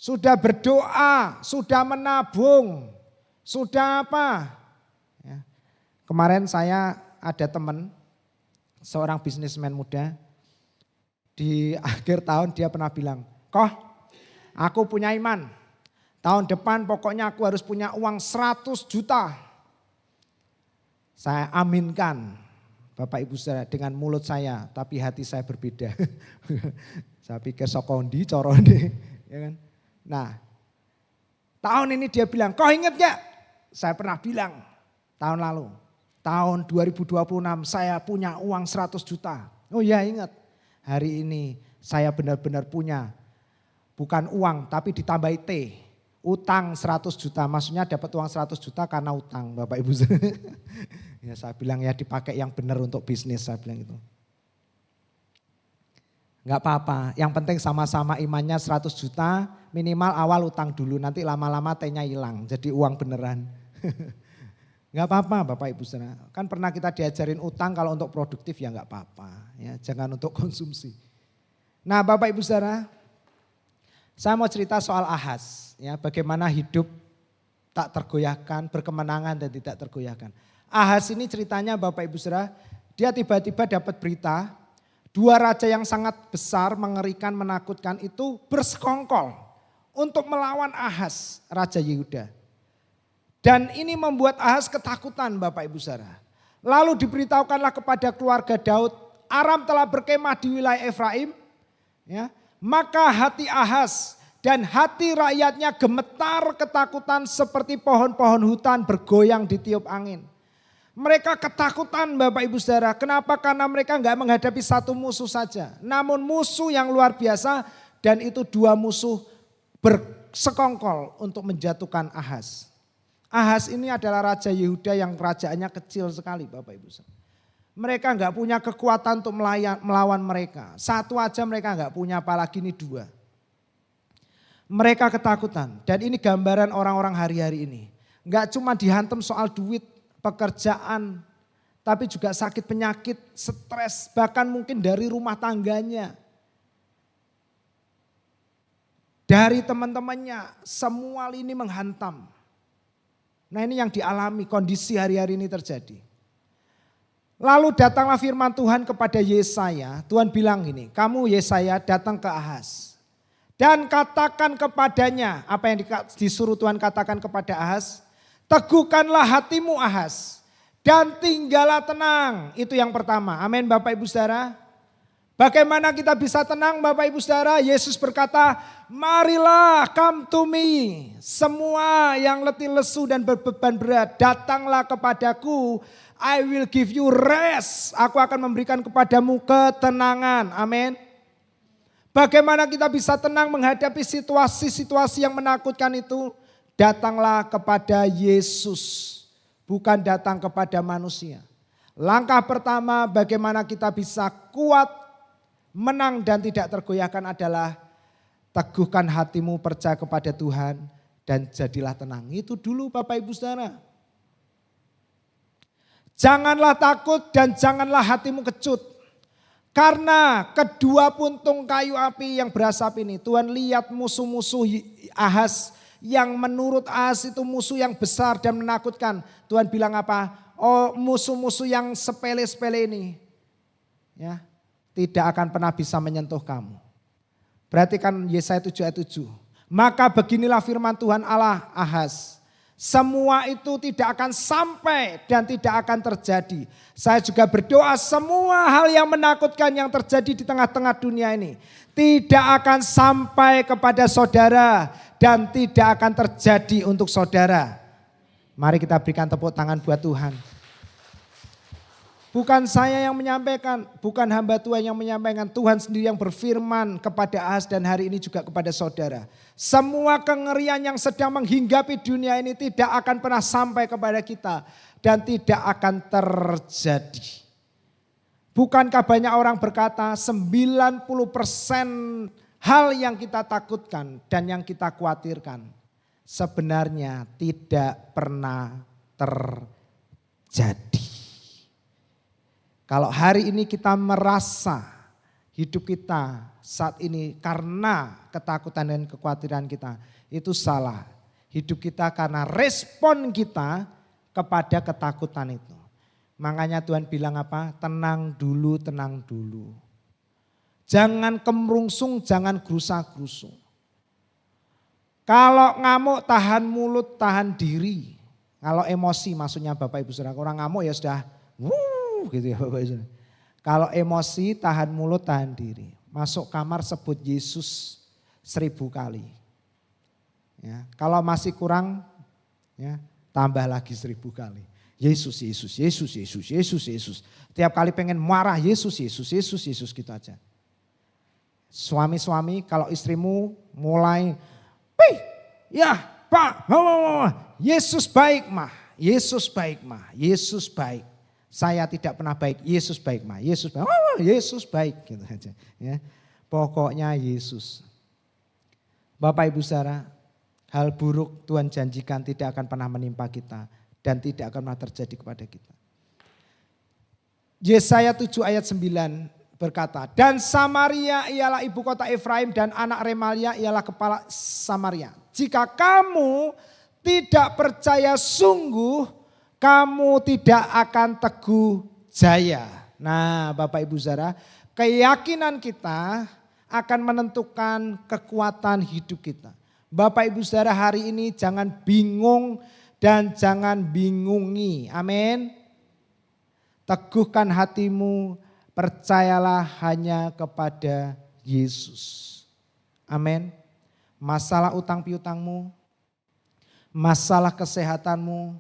Sudah berdoa, sudah menabung, sudah apa. Ya. Kemarin saya ada teman, seorang bisnismen muda, di akhir tahun dia pernah bilang, "Koh, aku punya iman. Tahun depan pokoknya aku harus punya uang 100 juta. Saya aminkan Bapak Ibu Saudara dengan mulut saya, tapi hati saya berbeda. Saya pikir sokondi, corone. Ya kan? Nah, tahun ini dia bilang, kau ingat gak? Saya pernah bilang tahun lalu, tahun 2026 saya punya uang 100 juta. Oh ya ingat. Hari ini saya benar-benar punya, bukan uang tapi ditambahi T, utang 100 juta. Maksudnya dapat uang 100 juta karena utang Bapak Ibu. Ya saya bilang ya dipakai yang benar untuk bisnis, saya bilang itu. Enggak apa-apa, yang penting sama-sama imannya 100 juta, minimal awal utang dulu, nanti lama-lama T-nya hilang, jadi uang beneran. Enggak apa-apa Bapak Ibu Saudara, kan pernah kita diajarin utang kalau untuk produktif ya enggak apa-apa, ya jangan untuk konsumsi. Nah Bapak Ibu Saudara, saya mau cerita soal Ahaz, ya bagaimana hidup tak tergoyahkan, berkemenangan dan tidak tergoyahkan. Ahaz ini ceritanya Bapak Ibu Saudara, dia tiba-tiba dapat berita, dua raja yang sangat besar, mengerikan, menakutkan itu bersekongkol untuk melawan Ahaz, Raja Yehuda. Dan ini membuat Ahaz ketakutan Bapak Ibu Saudara. Lalu diberitahukanlah kepada keluarga Daud, Aram telah berkemah di wilayah Efraim. Ya, maka hati Ahaz dan hati rakyatnya gemetar ketakutan seperti pohon-pohon hutan bergoyang di tiup angin. Mereka ketakutan Bapak Ibu Saudara. Kenapa? Karena mereka enggak menghadapi satu musuh saja. Namun musuh yang luar biasa dan itu dua musuh bersekongkol untuk menjatuhkan Ahaz. Ahaz ini adalah Raja Yehuda yang kerajaannya kecil sekali Bapak Ibu Saudara. Mereka enggak punya kekuatan untuk melawan mereka. Satu aja mereka enggak punya, apalagi ini dua. Mereka ketakutan dan ini gambaran orang-orang hari-hari ini. Enggak cuma dihantam soal duit, pekerjaan, tapi juga sakit penyakit, stres, bahkan mungkin dari rumah tangganya. dari teman-temannya, semua lini menghantam. Nah ini yang dialami, kondisi hari-hari ini terjadi. Lalu datanglah firman Tuhan kepada Yesaya. Tuhan bilang gini, kamu Yesaya datang ke Ahaz. Dan katakan kepadanya, apa yang disuruh Tuhan katakan kepada Ahaz? Teguhkanlah hatimu Ahaz, dan tinggallah tenang. Itu yang pertama, amin Bapak Ibu Saudara. Bagaimana kita bisa tenang Bapak Ibu Saudara? Yesus berkata, marilah come to me. Semua yang letih lesu dan berbeban berat, datanglah kepadaku. I will give you rest. Aku akan memberikan kepadamu ketenangan. Amin. Bagaimana kita bisa tenang menghadapi situasi-situasi yang menakutkan itu? Datanglah kepada Yesus. Bukan datang kepada manusia. Langkah pertama bagaimana kita bisa kuat, menang dan tidak tergoyahkan adalah teguhkan hatimu, percaya kepada Tuhan dan jadilah tenang. Itu dulu Bapak Ibu Saudara. Janganlah takut dan janganlah hatimu kecut. Karena kedua puntung kayu api yang berasap ini, Tuhan lihat musuh-musuh Ahaz yang menurut Ahaz itu musuh yang besar dan menakutkan. Tuhan bilang apa? Oh, musuh-musuh yang sepele-sepele ini ya, tidak akan pernah bisa menyentuh kamu. Berarti kan Yesaya 7 ayat 7. Maka beginilah firman Tuhan Allah Ahaz. Semua itu tidak akan sampai dan tidak akan terjadi. Saya juga berdoa semua hal yang menakutkan yang terjadi di tengah-tengah dunia ini tidak akan sampai kepada saudara dan tidak akan terjadi untuk saudara. Mari kita berikan tepuk tangan buat Tuhan. Bukan saya yang menyampaikan, bukan hamba Tuhan yang menyampaikan, Tuhan sendiri yang berfirman kepada Ahaz dan hari ini juga kepada saudara. Semua kengerian yang sedang menghinggapi dunia ini tidak akan pernah sampai kepada kita dan tidak akan terjadi. Bukankah banyak orang berkata 90% hal yang kita takutkan dan yang kita khawatirkan sebenarnya tidak pernah terjadi. Kalau hari ini kita merasa hidup kita saat ini karena ketakutan dan kekhawatiran kita, itu salah. Hidup kita karena respon kita kepada ketakutan itu. Makanya Tuhan bilang apa? Tenang dulu, tenang dulu. Jangan kemerungsung, jangan gerusa-gerusu. Kalau ngamuk tahan mulut, tahan diri. Kalau emosi maksudnya Bapak Ibu Saudara, orang ngamuk ya sudah gitu ya Bapak Ibu. Kalau emosi tahan mulut tahan diri. Masuk kamar sebut Yesus 1000 kali. Ya, kalau masih kurang ya, tambah lagi 1000 kali. Yesus, Yesus, Yesus, Yesus, Yesus, Yesus. Tiap kali pengen marah Yesus, Yesus, Yesus, Yesus gitu aja. Suami-suami kalau istrimu mulai, ya Pak, Yesus baik mah, Yesus baik mah, Yesus baik. Saya tidak pernah baik, Yesus baik mah, Yesus baik, Yesus baik gitu aja. Ya. Pokoknya Yesus. Bapak Ibu Saudara, hal buruk Tuhan janjikan tidak akan pernah menimpa kita dan tidak akan pernah terjadi kepada kita. Yesaya 7 ayat 9 berkata, dan Samaria ialah ibu kota Efraim dan anak Remalia ialah kepala Samaria. Jika kamu tidak percaya sungguh, kamu tidak akan teguh jaya. Nah Bapak Ibu Saudara, keyakinan kita akan menentukan kekuatan hidup kita. Bapak Ibu Saudara hari ini jangan bingung dan jangan bingungi. Amin. Teguhkan hatimu, percayalah hanya kepada Yesus. Amin. Masalah utang piutangmu, masalah kesehatanmu,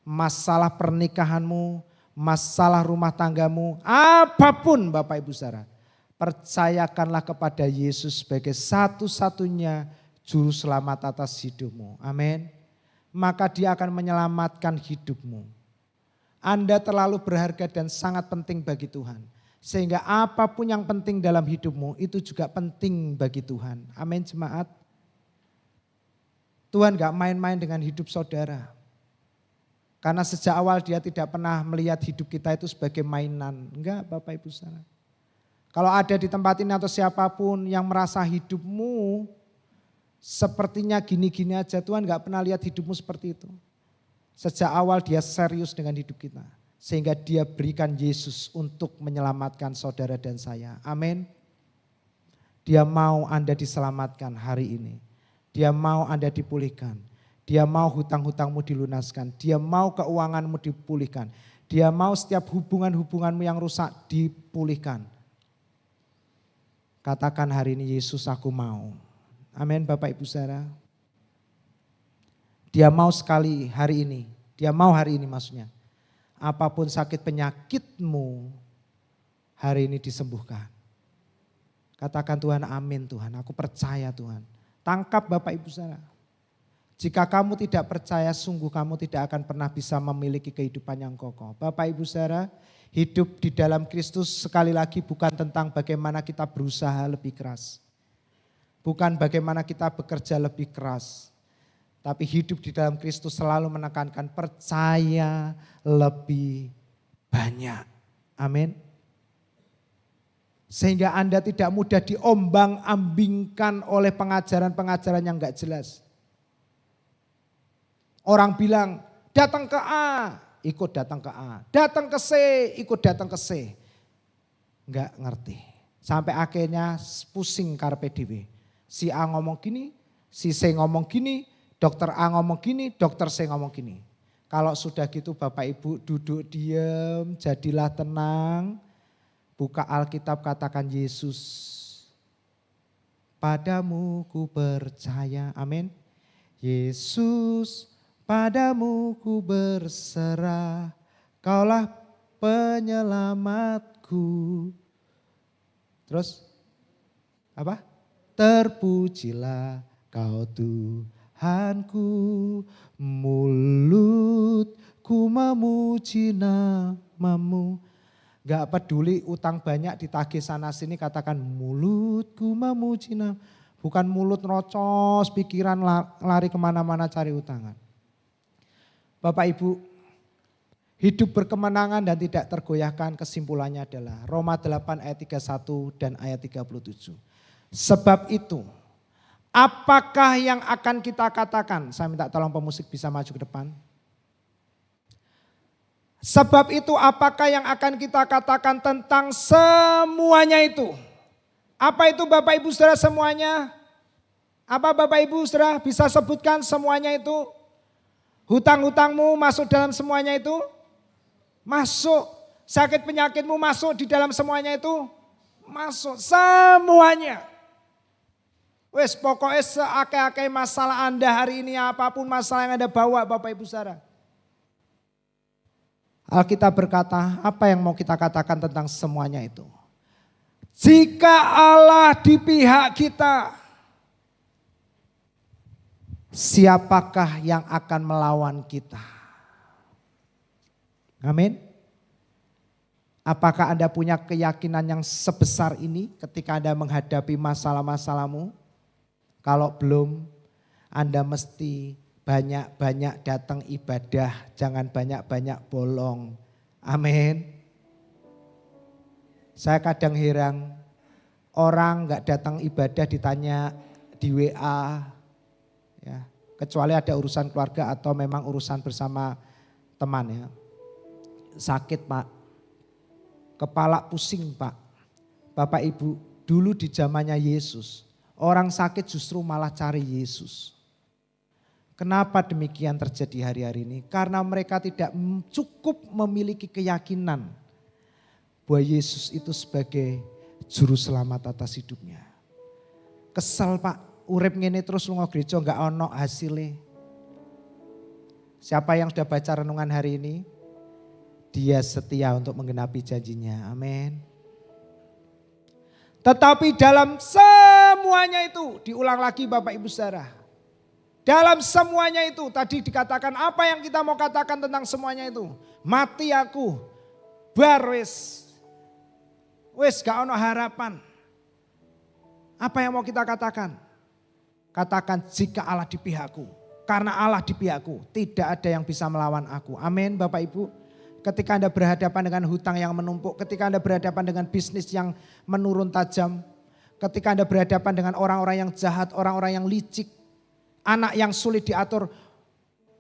masalah pernikahanmu, masalah rumah tanggamu, apapun Bapak Ibu Saudara, percayakanlah kepada Yesus sebagai satu-satunya juru selamat atas hidupmu. Amin. Maka dia akan menyelamatkan hidupmu. Anda terlalu berharga dan sangat penting bagi Tuhan. Sehingga apapun yang penting dalam hidupmu itu juga penting bagi Tuhan. Amin jemaat. Tuhan gak main-main dengan hidup saudara. Karena sejak awal dia tidak pernah melihat hidup kita itu sebagai mainan. Enggak Bapak Ibu Saudara. Kalau ada di tempat ini atau siapapun yang merasa hidupmu Sepertinya gini-gini aja, Tuhan gak pernah lihat hidupmu seperti itu. Sejak awal dia serius dengan hidup kita. Sehingga dia berikan Yesus untuk menyelamatkan saudara dan saya. Amin. Dia mau Anda diselamatkan hari ini. Dia mau Anda dipulihkan. Dia mau hutang-hutangmu dilunaskan. Dia mau keuanganmu dipulihkan. Dia mau setiap hubungan-hubunganmu yang rusak dipulihkan. Katakan hari ini, Yesus aku mau. Amin Bapak Ibu Saudara. Dia mau sekali hari ini. Dia mau hari ini maksudnya. Apapun sakit penyakitmu hari ini disembuhkan. Katakan Tuhan, amin Tuhan, aku percaya Tuhan. Tangkap Bapak Ibu Saudara. Jika kamu tidak percaya, sungguh kamu tidak akan pernah bisa memiliki kehidupan yang kokoh. Bapak Ibu Saudara, hidup di dalam Kristus sekali lagi bukan tentang bagaimana kita berusaha lebih keras. Bukan bagaimana kita bekerja lebih keras. Tapi hidup di dalam Kristus selalu menekankan percaya lebih banyak. Amin. Sehingga Anda tidak mudah diombang-ambingkan oleh pengajaran-pengajaran yang enggak jelas. Orang bilang datang ke A, ikut datang ke A. Datang ke C, ikut datang ke C. Enggak ngerti. Sampai akhirnya pusing karpe dewe. Si A ngomong gini, si C ngomong gini, dokter A ngomong gini, dokter C ngomong gini. Kalau sudah gitu Bapak Ibu duduk diam, jadilah tenang. Buka Alkitab, katakan Yesus, padamu ku percaya, amin. Yesus, padamu ku berserah, kaulah penyelamatku. Terus apa? Terpujilah kau Tuhanku, mulutku memuji namamu. Gak peduli utang banyak ditagih sana sini, katakan mulutku memuji namamu. Bukan mulut rocos, pikiran lari kemana-mana cari utangan. Bapak Ibu, hidup berkemenangan dan tidak tergoyahkan, kesimpulannya adalah Roma 8 ayat 31 dan ayat 37. Sebab itu, apakah yang akan kita katakan? Saya minta tolong pemusik bisa maju ke depan. Sebab itu apakah yang akan kita katakan tentang semuanya itu? Apa itu Bapak Ibu Saudara semuanya? Apa Bapak Ibu Saudara bisa sebutkan semuanya itu? Hutang-hutangmu masuk dalam semuanya itu? Masuk. Sakit penyakitmu masuk di dalam semuanya itu? Masuk semuanya. Wes pokoknya seakai-akai masalah Anda hari ini, apapun masalah yang Anda bawa Bapak Ibu Saudara. Alkitab berkata, apa yang mau kita katakan tentang semuanya itu? Jika Allah di pihak kita, siapakah yang akan melawan kita? Amin. Apakah Anda punya keyakinan yang sebesar ini ketika Anda menghadapi masalah-masalahmu? Kalau belum, Anda mesti banyak-banyak datang ibadah, jangan banyak-banyak bolong. Amin. Saya kadang heran, orang gak datang ibadah ditanya di WA, ya, kecuali ada urusan keluarga atau memang urusan bersama teman ya. Sakit Pak, kepala pusing Pak. Bapak Ibu, dulu di zamannya Yesus, orang sakit justru malah cari Yesus. Kenapa demikian terjadi hari-hari ini? Karena mereka tidak cukup memiliki keyakinan bahwa Yesus itu sebagai juru selamat atas hidupnya. Kesel Pak, urip ngene terus lunga gereja enggak ono hasilnya. Siapa yang sudah baca renungan hari ini? Dia setia untuk menggenapi janjinya. Amin. Tetapi dalam semuanya itu, diulang lagi Bapak Ibu Saudara. Dalam semuanya itu, tadi dikatakan apa yang kita mau katakan tentang semuanya itu. Mati aku, bar wis gak ono harapan. Apa yang mau kita katakan? Katakan jika Allah di pihakku. Karena Allah di pihakku, tidak ada yang bisa melawan aku. Amin Bapak Ibu. Ketika Anda berhadapan dengan hutang yang menumpuk, ketika Anda berhadapan dengan bisnis yang menurun tajam, ketika Anda berhadapan dengan orang-orang yang jahat, orang-orang yang licik, anak yang sulit diatur,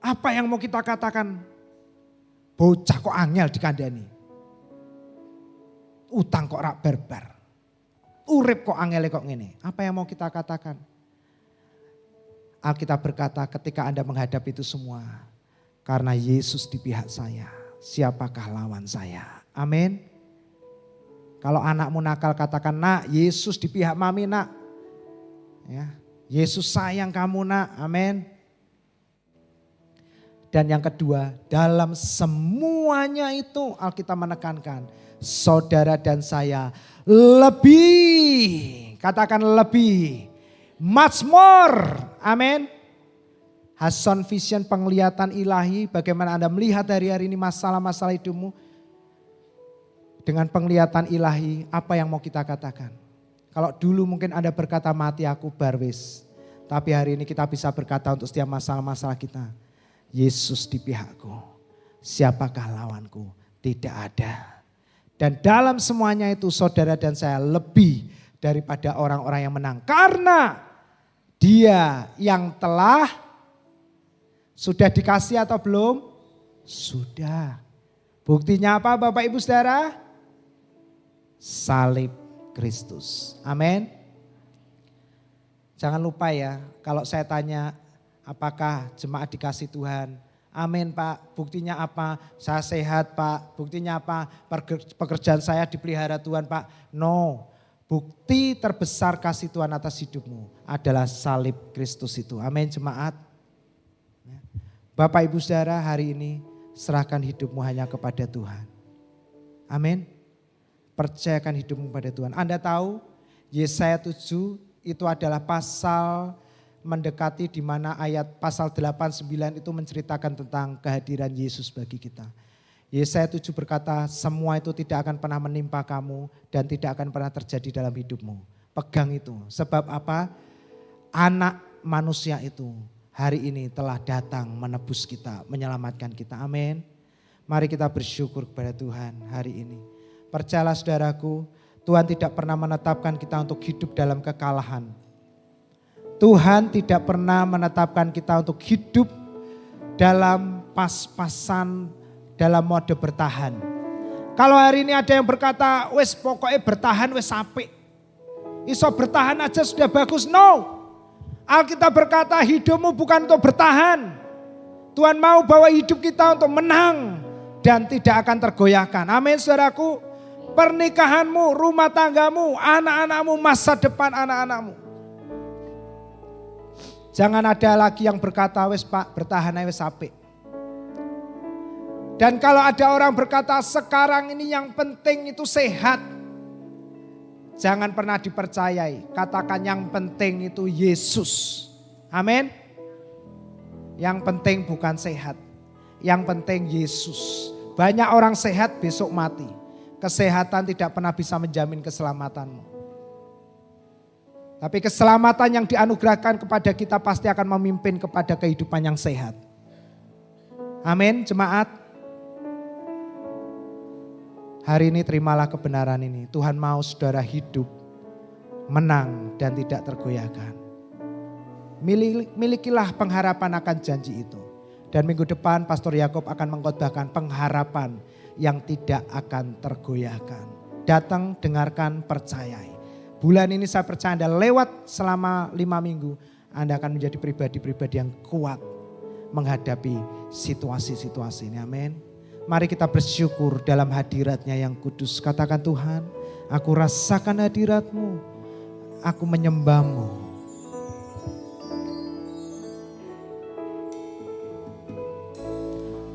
apa yang mau kita katakan? Bocah kok angel dikandani. Utang kok rak barbar. Urip kok angel kok ngene. Apa yang mau kita katakan? Alkitab berkata ketika Anda menghadapi itu semua, karena Yesus di pihak saya, siapakah lawan saya? Amin. Kalau anakmu nakal katakan, nak Yesus di pihak mami nak. Ya, Yesus sayang kamu nak, amin. Dan yang kedua, dalam semuanya itu Alkitab menekankan, saudara dan saya lebih, katakan lebih, much more, amin. Hason Vision, penglihatan ilahi, bagaimana Anda melihat hari-hari ini masalah-masalah hidupmu. Dengan penglihatan ilahi, apa yang mau kita katakan? Kalau dulu mungkin Anda berkata mati aku barwis. Tapi hari ini kita bisa berkata untuk setiap masalah-masalah kita. Yesus di pihakku, siapakah lawanku? Tidak ada. Dan dalam semuanya itu saudara dan saya lebih daripada orang-orang yang menang. Karena dia yang telah, sudah dikasih atau belum? Sudah. Buktinya apa Bapak Ibu Saudara? Salib Kristus. Amin. Jangan lupa ya, kalau saya tanya apakah jemaat dikasih Tuhan? Amin Pak, buktinya apa? Saya sehat Pak, buktinya apa? Pekerjaan saya dipelihara Tuhan Pak. No, bukti terbesar kasih Tuhan atas hidupmu adalah salib Kristus itu. Amin jemaat. Bapak Ibu Saudara, hari ini serahkan hidupmu hanya kepada Tuhan. Amin. Percayakan hidupmu pada Tuhan. Anda tahu Yesaya 7 itu adalah pasal mendekati di mana ayat pasal 8-9 itu menceritakan tentang kehadiran Yesus bagi kita. Yesaya 7 berkata semua itu tidak akan pernah menimpa kamu dan tidak akan pernah terjadi dalam hidupmu. Pegang itu. Sebab apa? Anak manusia itu hari ini telah datang menebus kita, menyelamatkan kita. Amin. Mari kita bersyukur kepada Tuhan hari ini. Percayalah saudaraku, Tuhan tidak pernah menetapkan kita untuk hidup dalam kekalahan. Tuhan tidak pernah menetapkan kita untuk hidup dalam pas-pasan, dalam mode bertahan. Kalau hari ini ada yang berkata, wes pokoknya bertahan wes apik. Iso bertahan aja sudah bagus, no. Alkitab berkata hidupmu bukan untuk bertahan. Tuhan mau bawa hidup kita untuk menang dan tidak akan tergoyahkan. Amin saudaraku. Pernikahanmu, rumah tanggamu, anak-anakmu, masa depan anak-anakmu. Jangan ada lagi yang berkata, wes Pak bertahan aja wes apik. Dan kalau ada orang berkata sekarang ini yang penting itu sehat. Jangan pernah dipercayai, katakan yang penting itu Yesus. Amin. Yang penting bukan sehat, yang penting Yesus. Banyak orang sehat besok mati. Kesehatan tidak pernah bisa menjamin keselamatanmu. Tapi keselamatan yang dianugerahkan kepada kita pasti akan memimpin kepada kehidupan yang sehat. Amin, jemaat. Hari ini terimalah kebenaran ini. Tuhan mau saudara hidup, menang dan tidak tergoyahkan. Milikilah pengharapan akan janji itu. Dan minggu depan Pastor Yakob akan mengkhotbahkan pengharapan yang tidak akan tergoyahkan. Datang, dengarkan, percayai. Bulan ini saya percaya Anda lewat selama 5 minggu. Anda akan menjadi pribadi-pribadi yang kuat menghadapi situasi-situasi ini. Amin. Mari kita bersyukur dalam hadiratnya yang kudus. Katakan Tuhan, aku rasakan hadirat-Mu. Aku menyembah-Mu.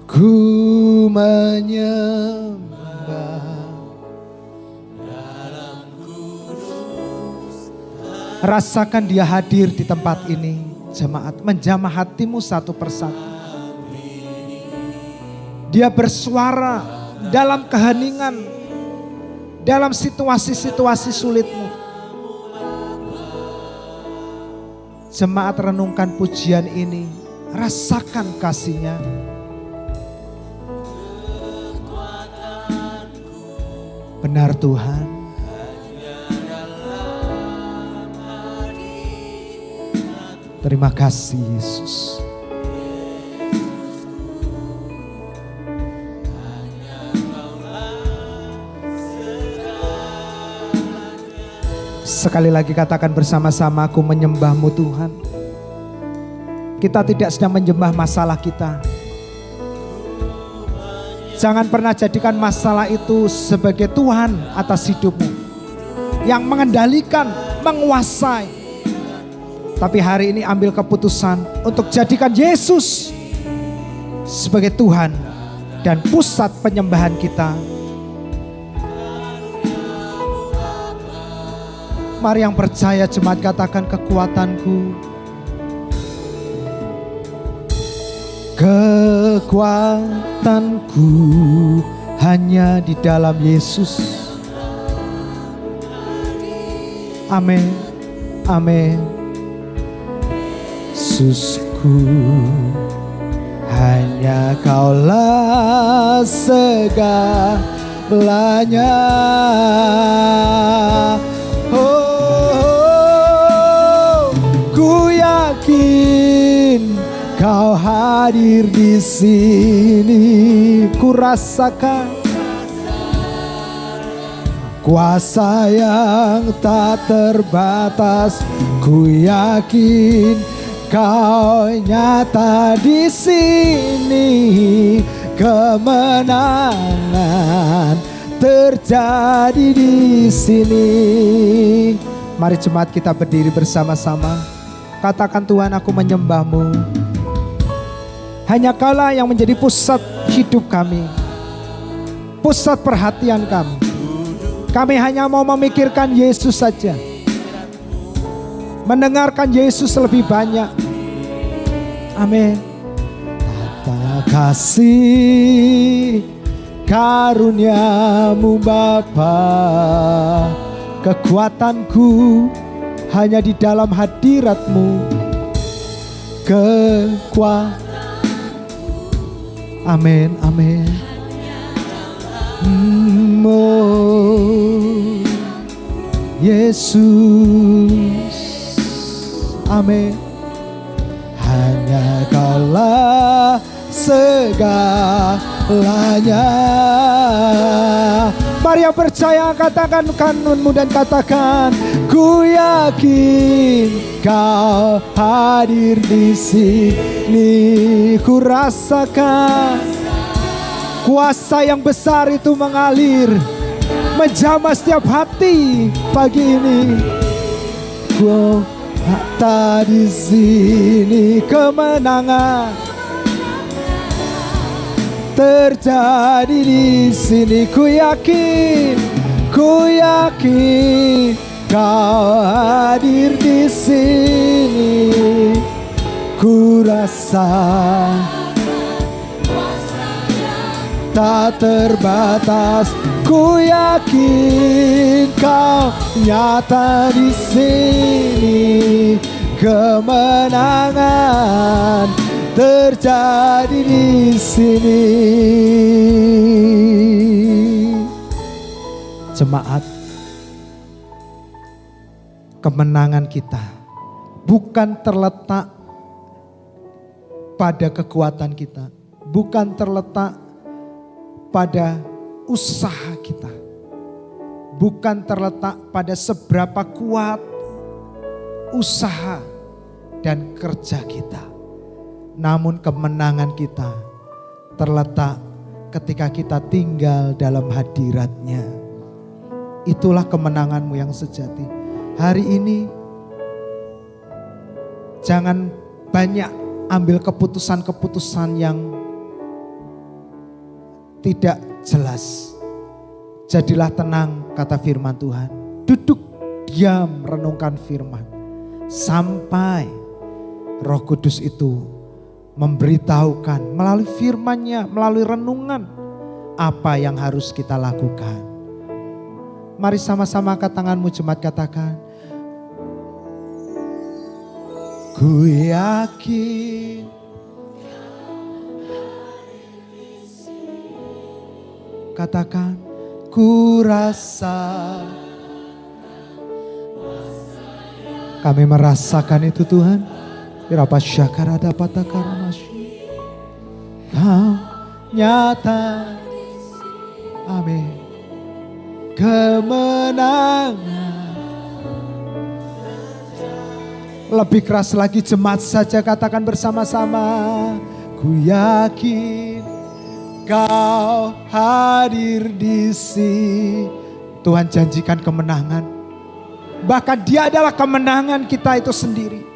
Ku menyembah dalam kudus. Rasakan dia hadir di tempat ini. Jemaat, menjamah hatimu satu persatu. Dia bersuara dalam keheningan, dalam situasi-situasi sulitmu. Jemaat, renungkan pujian ini, rasakan kasih-Nya. Benar Tuhan. Terima kasih Yesus. Sekali lagi katakan bersama-sama, aku menyembah-Mu Tuhan. Kita tidak sedang menyembah masalah kita. Jangan pernah jadikan masalah itu sebagai Tuhan atas hidupmu, yang mengendalikan, menguasai. Tapi hari ini ambil keputusan untuk jadikan Yesus sebagai Tuhan dan pusat penyembahan kita. Mari yang percaya jemaat katakan, kekuatanku, kekuatanku hanya di dalam Yesus. Amin, amin. Yesusku, hanya Kaulah segalanya. Ku yakin Kau hadir di sini. Ku rasakan kuasa yang tak terbatas. Ku yakin Kau nyata di sini. Kemenangan terjadi di sini. Mari jemaat kita berdiri bersama-sama. Katakan, Tuhan, aku menyembah-Mu. Hanya Kaulah yang menjadi pusat hidup kami, pusat perhatian kami. Kami hanya mau memikirkan Yesus saja, mendengarkan Yesus lebih banyak. Amin. Tata kasih karunia-Mu Bapa, kekuatanku hanya di dalam hadirat-Mu. Amin, amin. Oh, Yesus, amin. Hanya Kaulah segalanya. Mari yang percaya katakan kanunmu dan katakan, ku yakin Kau hadir di sini. Ku rasakan kuasa yang besar itu mengalir, menjamah setiap hati pagi ini. Ku ada di sini, kemenangan terjadi di sini. Ku yakin Kau hadir di sini. Ku rasa tak terbatas. Ku yakin Kau nyata di sini. Kemenangan terjadi di sini. Jemaat, kemenangan kita bukan terletak pada kekuatan kita, bukan terletak pada usaha kita, bukan terletak pada seberapa kuat usaha dan kerja kita. Namun kemenangan kita terletak ketika kita tinggal dalam hadirat-Nya. Itulah kemenanganmu yang sejati. Hari ini jangan banyak ambil keputusan-keputusan yang tidak jelas. Jadilah tenang, kata firman Tuhan. Duduk diam, renungkan firman. Sampai Roh Kudus itu memberitahukan melalui firman-Nya, melalui renungan apa yang harus kita lakukan. Mari sama-sama angkat tanganmu, jemaat, katakan, ku yakin katakan, ku rasa. Kami merasakan itu Tuhan. Berapa syakara dapat karamashi. Kau nyata. Amin. Kemenangan. Lebih keras lagi jemaat saja katakan bersama-sama. Ku yakin Kau hadir di sini. Tuhan janjikan kemenangan. Bahkan Dia adalah kemenangan kita itu sendiri.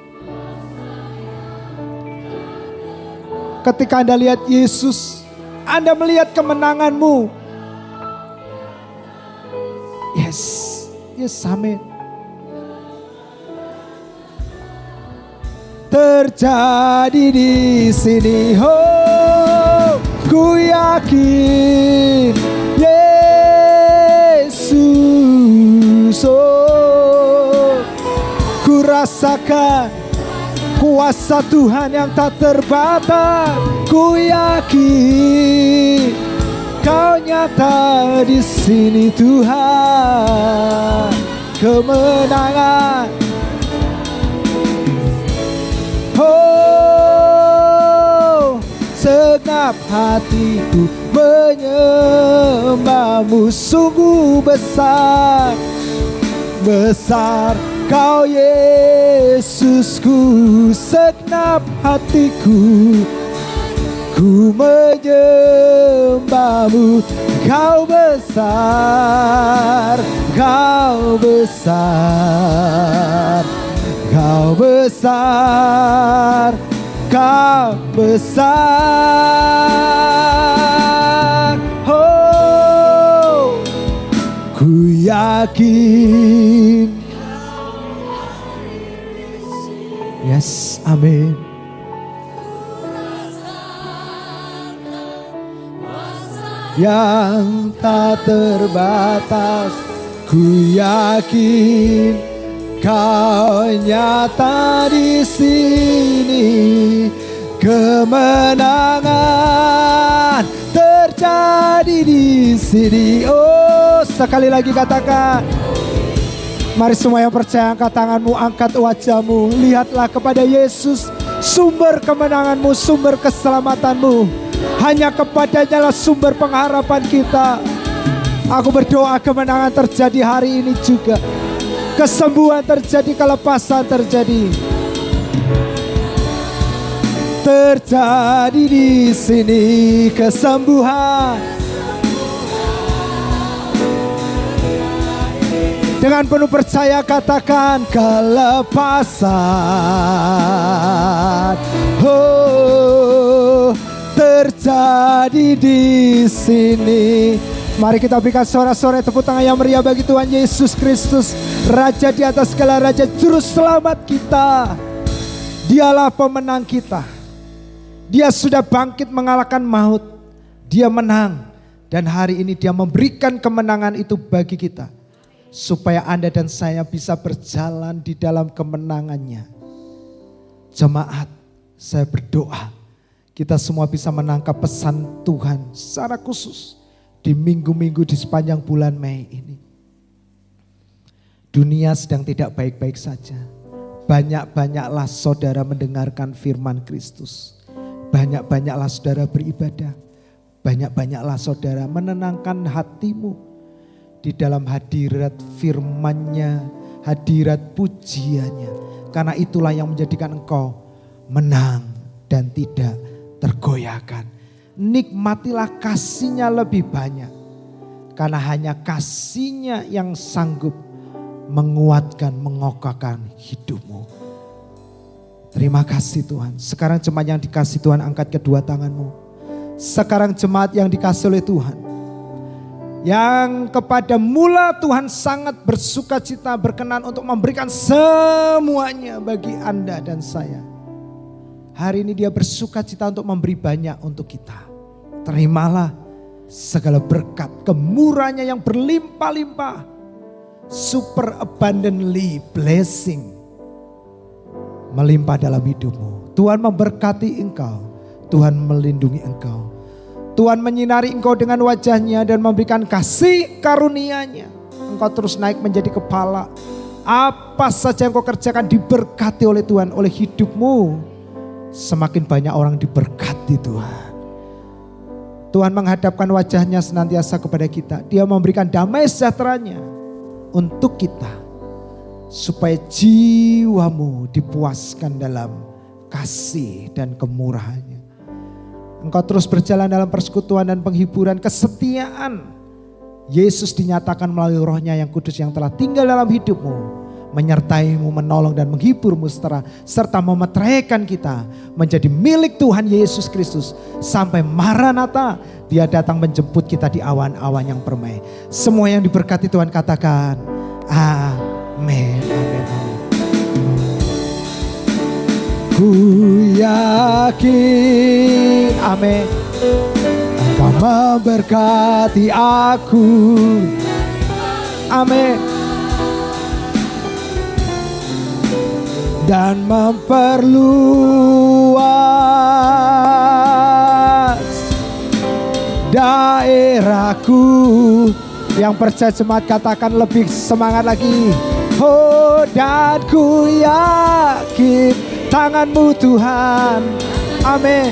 Ketika Anda lihat Yesus, Anda melihat kemenanganmu. Yes, amin. Terjadi di sini, oh, ku yakin Yesus, oh, ku rasakan kuasa Tuhan yang tak terbatas. Ku yakin Kau nyata di sini Tuhan. Kemenangan. Oh, segenap hatiku menyembahmu. Sungguh besar, besar Kau Yesusku. Segenap hatiku ku menyembahmu. Kau besar, Kau besar, Kau besar, Kau besar. Oh, ku yakin. Yes, amin. Yang tak terbatas, ku yakin Kau nyata di sini. Kemenangan terjadi di sini. Oh, sekali lagi katakan. Mari semua yang percaya, angkat tanganmu, angkat wajahmu. Lihatlah kepada Yesus, sumber kemenanganmu, sumber keselamatanmu. Hanya kepadanya lah sumber pengharapan kita. Aku berdoa kemenangan terjadi hari ini juga. Kesembuhan terjadi, kelepasan terjadi. Terjadi di sini kesembuhan. Dengan penuh percaya katakan kelepasan. Oh, terjadi di sini. Mari kita berikan sorak-sorai tepuk tangan yang meriah bagi Tuhan Yesus Kristus, Raja di atas segala raja, Juru Selamat kita. Dialah pemenang kita. Dia sudah bangkit mengalahkan maut. Dia menang. Dan hari ini Dia memberikan kemenangan itu bagi kita. Supaya Anda dan saya bisa berjalan di dalam kemenangannya. Jemaat, saya berdoa kita semua bisa menangkap pesan Tuhan secara khusus di minggu-minggu di sepanjang bulan Mei ini. Dunia sedang tidak baik-baik saja. Banyak-banyaklah saudara mendengarkan firman Kristus. Banyak-banyaklah saudara beribadah. Banyak-banyaklah saudara menenangkan hatimu di dalam hadirat firman-Nya, hadirat pujiannya. Karena itulah yang menjadikan engkau menang dan tidak tergoyahkan. Nikmatilah kasih-Nya lebih banyak. Karena hanya kasih-Nya yang sanggup menguatkan, mengokohkan hidupmu. Terima kasih Tuhan. Sekarang jemaat yang dikasih Tuhan, angkat kedua tanganmu. Sekarang jemaat yang dikasih oleh Tuhan, yang kepada mula Tuhan sangat bersuka cita, berkenan untuk memberikan semuanya bagi Anda dan saya. Hari ini Dia bersuka cita untuk memberi banyak untuk kita. Terimalah segala berkat, kemurahan-Nya yang berlimpah-limpah. Super abundantly blessing melimpah dalam hidupmu. Tuhan memberkati engkau, Tuhan melindungi engkau. Tuhan menyinari engkau dengan wajah-Nya dan memberikan kasih karunia-Nya. Engkau terus naik menjadi kepala, Apa saja yang kau kerjakan diberkati oleh Tuhan, oleh hidupmu. Semakin banyak orang diberkati Tuhan. Tuhan menghadapkan wajahnya senantiasa kepada kita. Dia memberikan damai sejahteranya untuk kita. Supaya jiwamu dipuaskan dalam kasih dan kemurahannya. Engkau terus berjalan dalam persekutuan dan penghiburan, kesetiaan. Yesus dinyatakan melalui Roh-Nya yang kudus yang telah tinggal dalam hidupmu. Menyertaimu, menolong dan menghiburmu serta memeteraikan kita menjadi milik Tuhan Yesus Kristus. Sampai Maranatha, Dia datang menjemput kita di awan-awan yang permai. Semua yang diberkati Tuhan katakan amin. Amin. Ku yakin, amin, Engkau memberkati aku, amin, dan memperluas daerahku. Yang percaya jemaat katakan lebih semangat lagi. Oh, dan ku yakin tangan-Mu Tuhan, amin,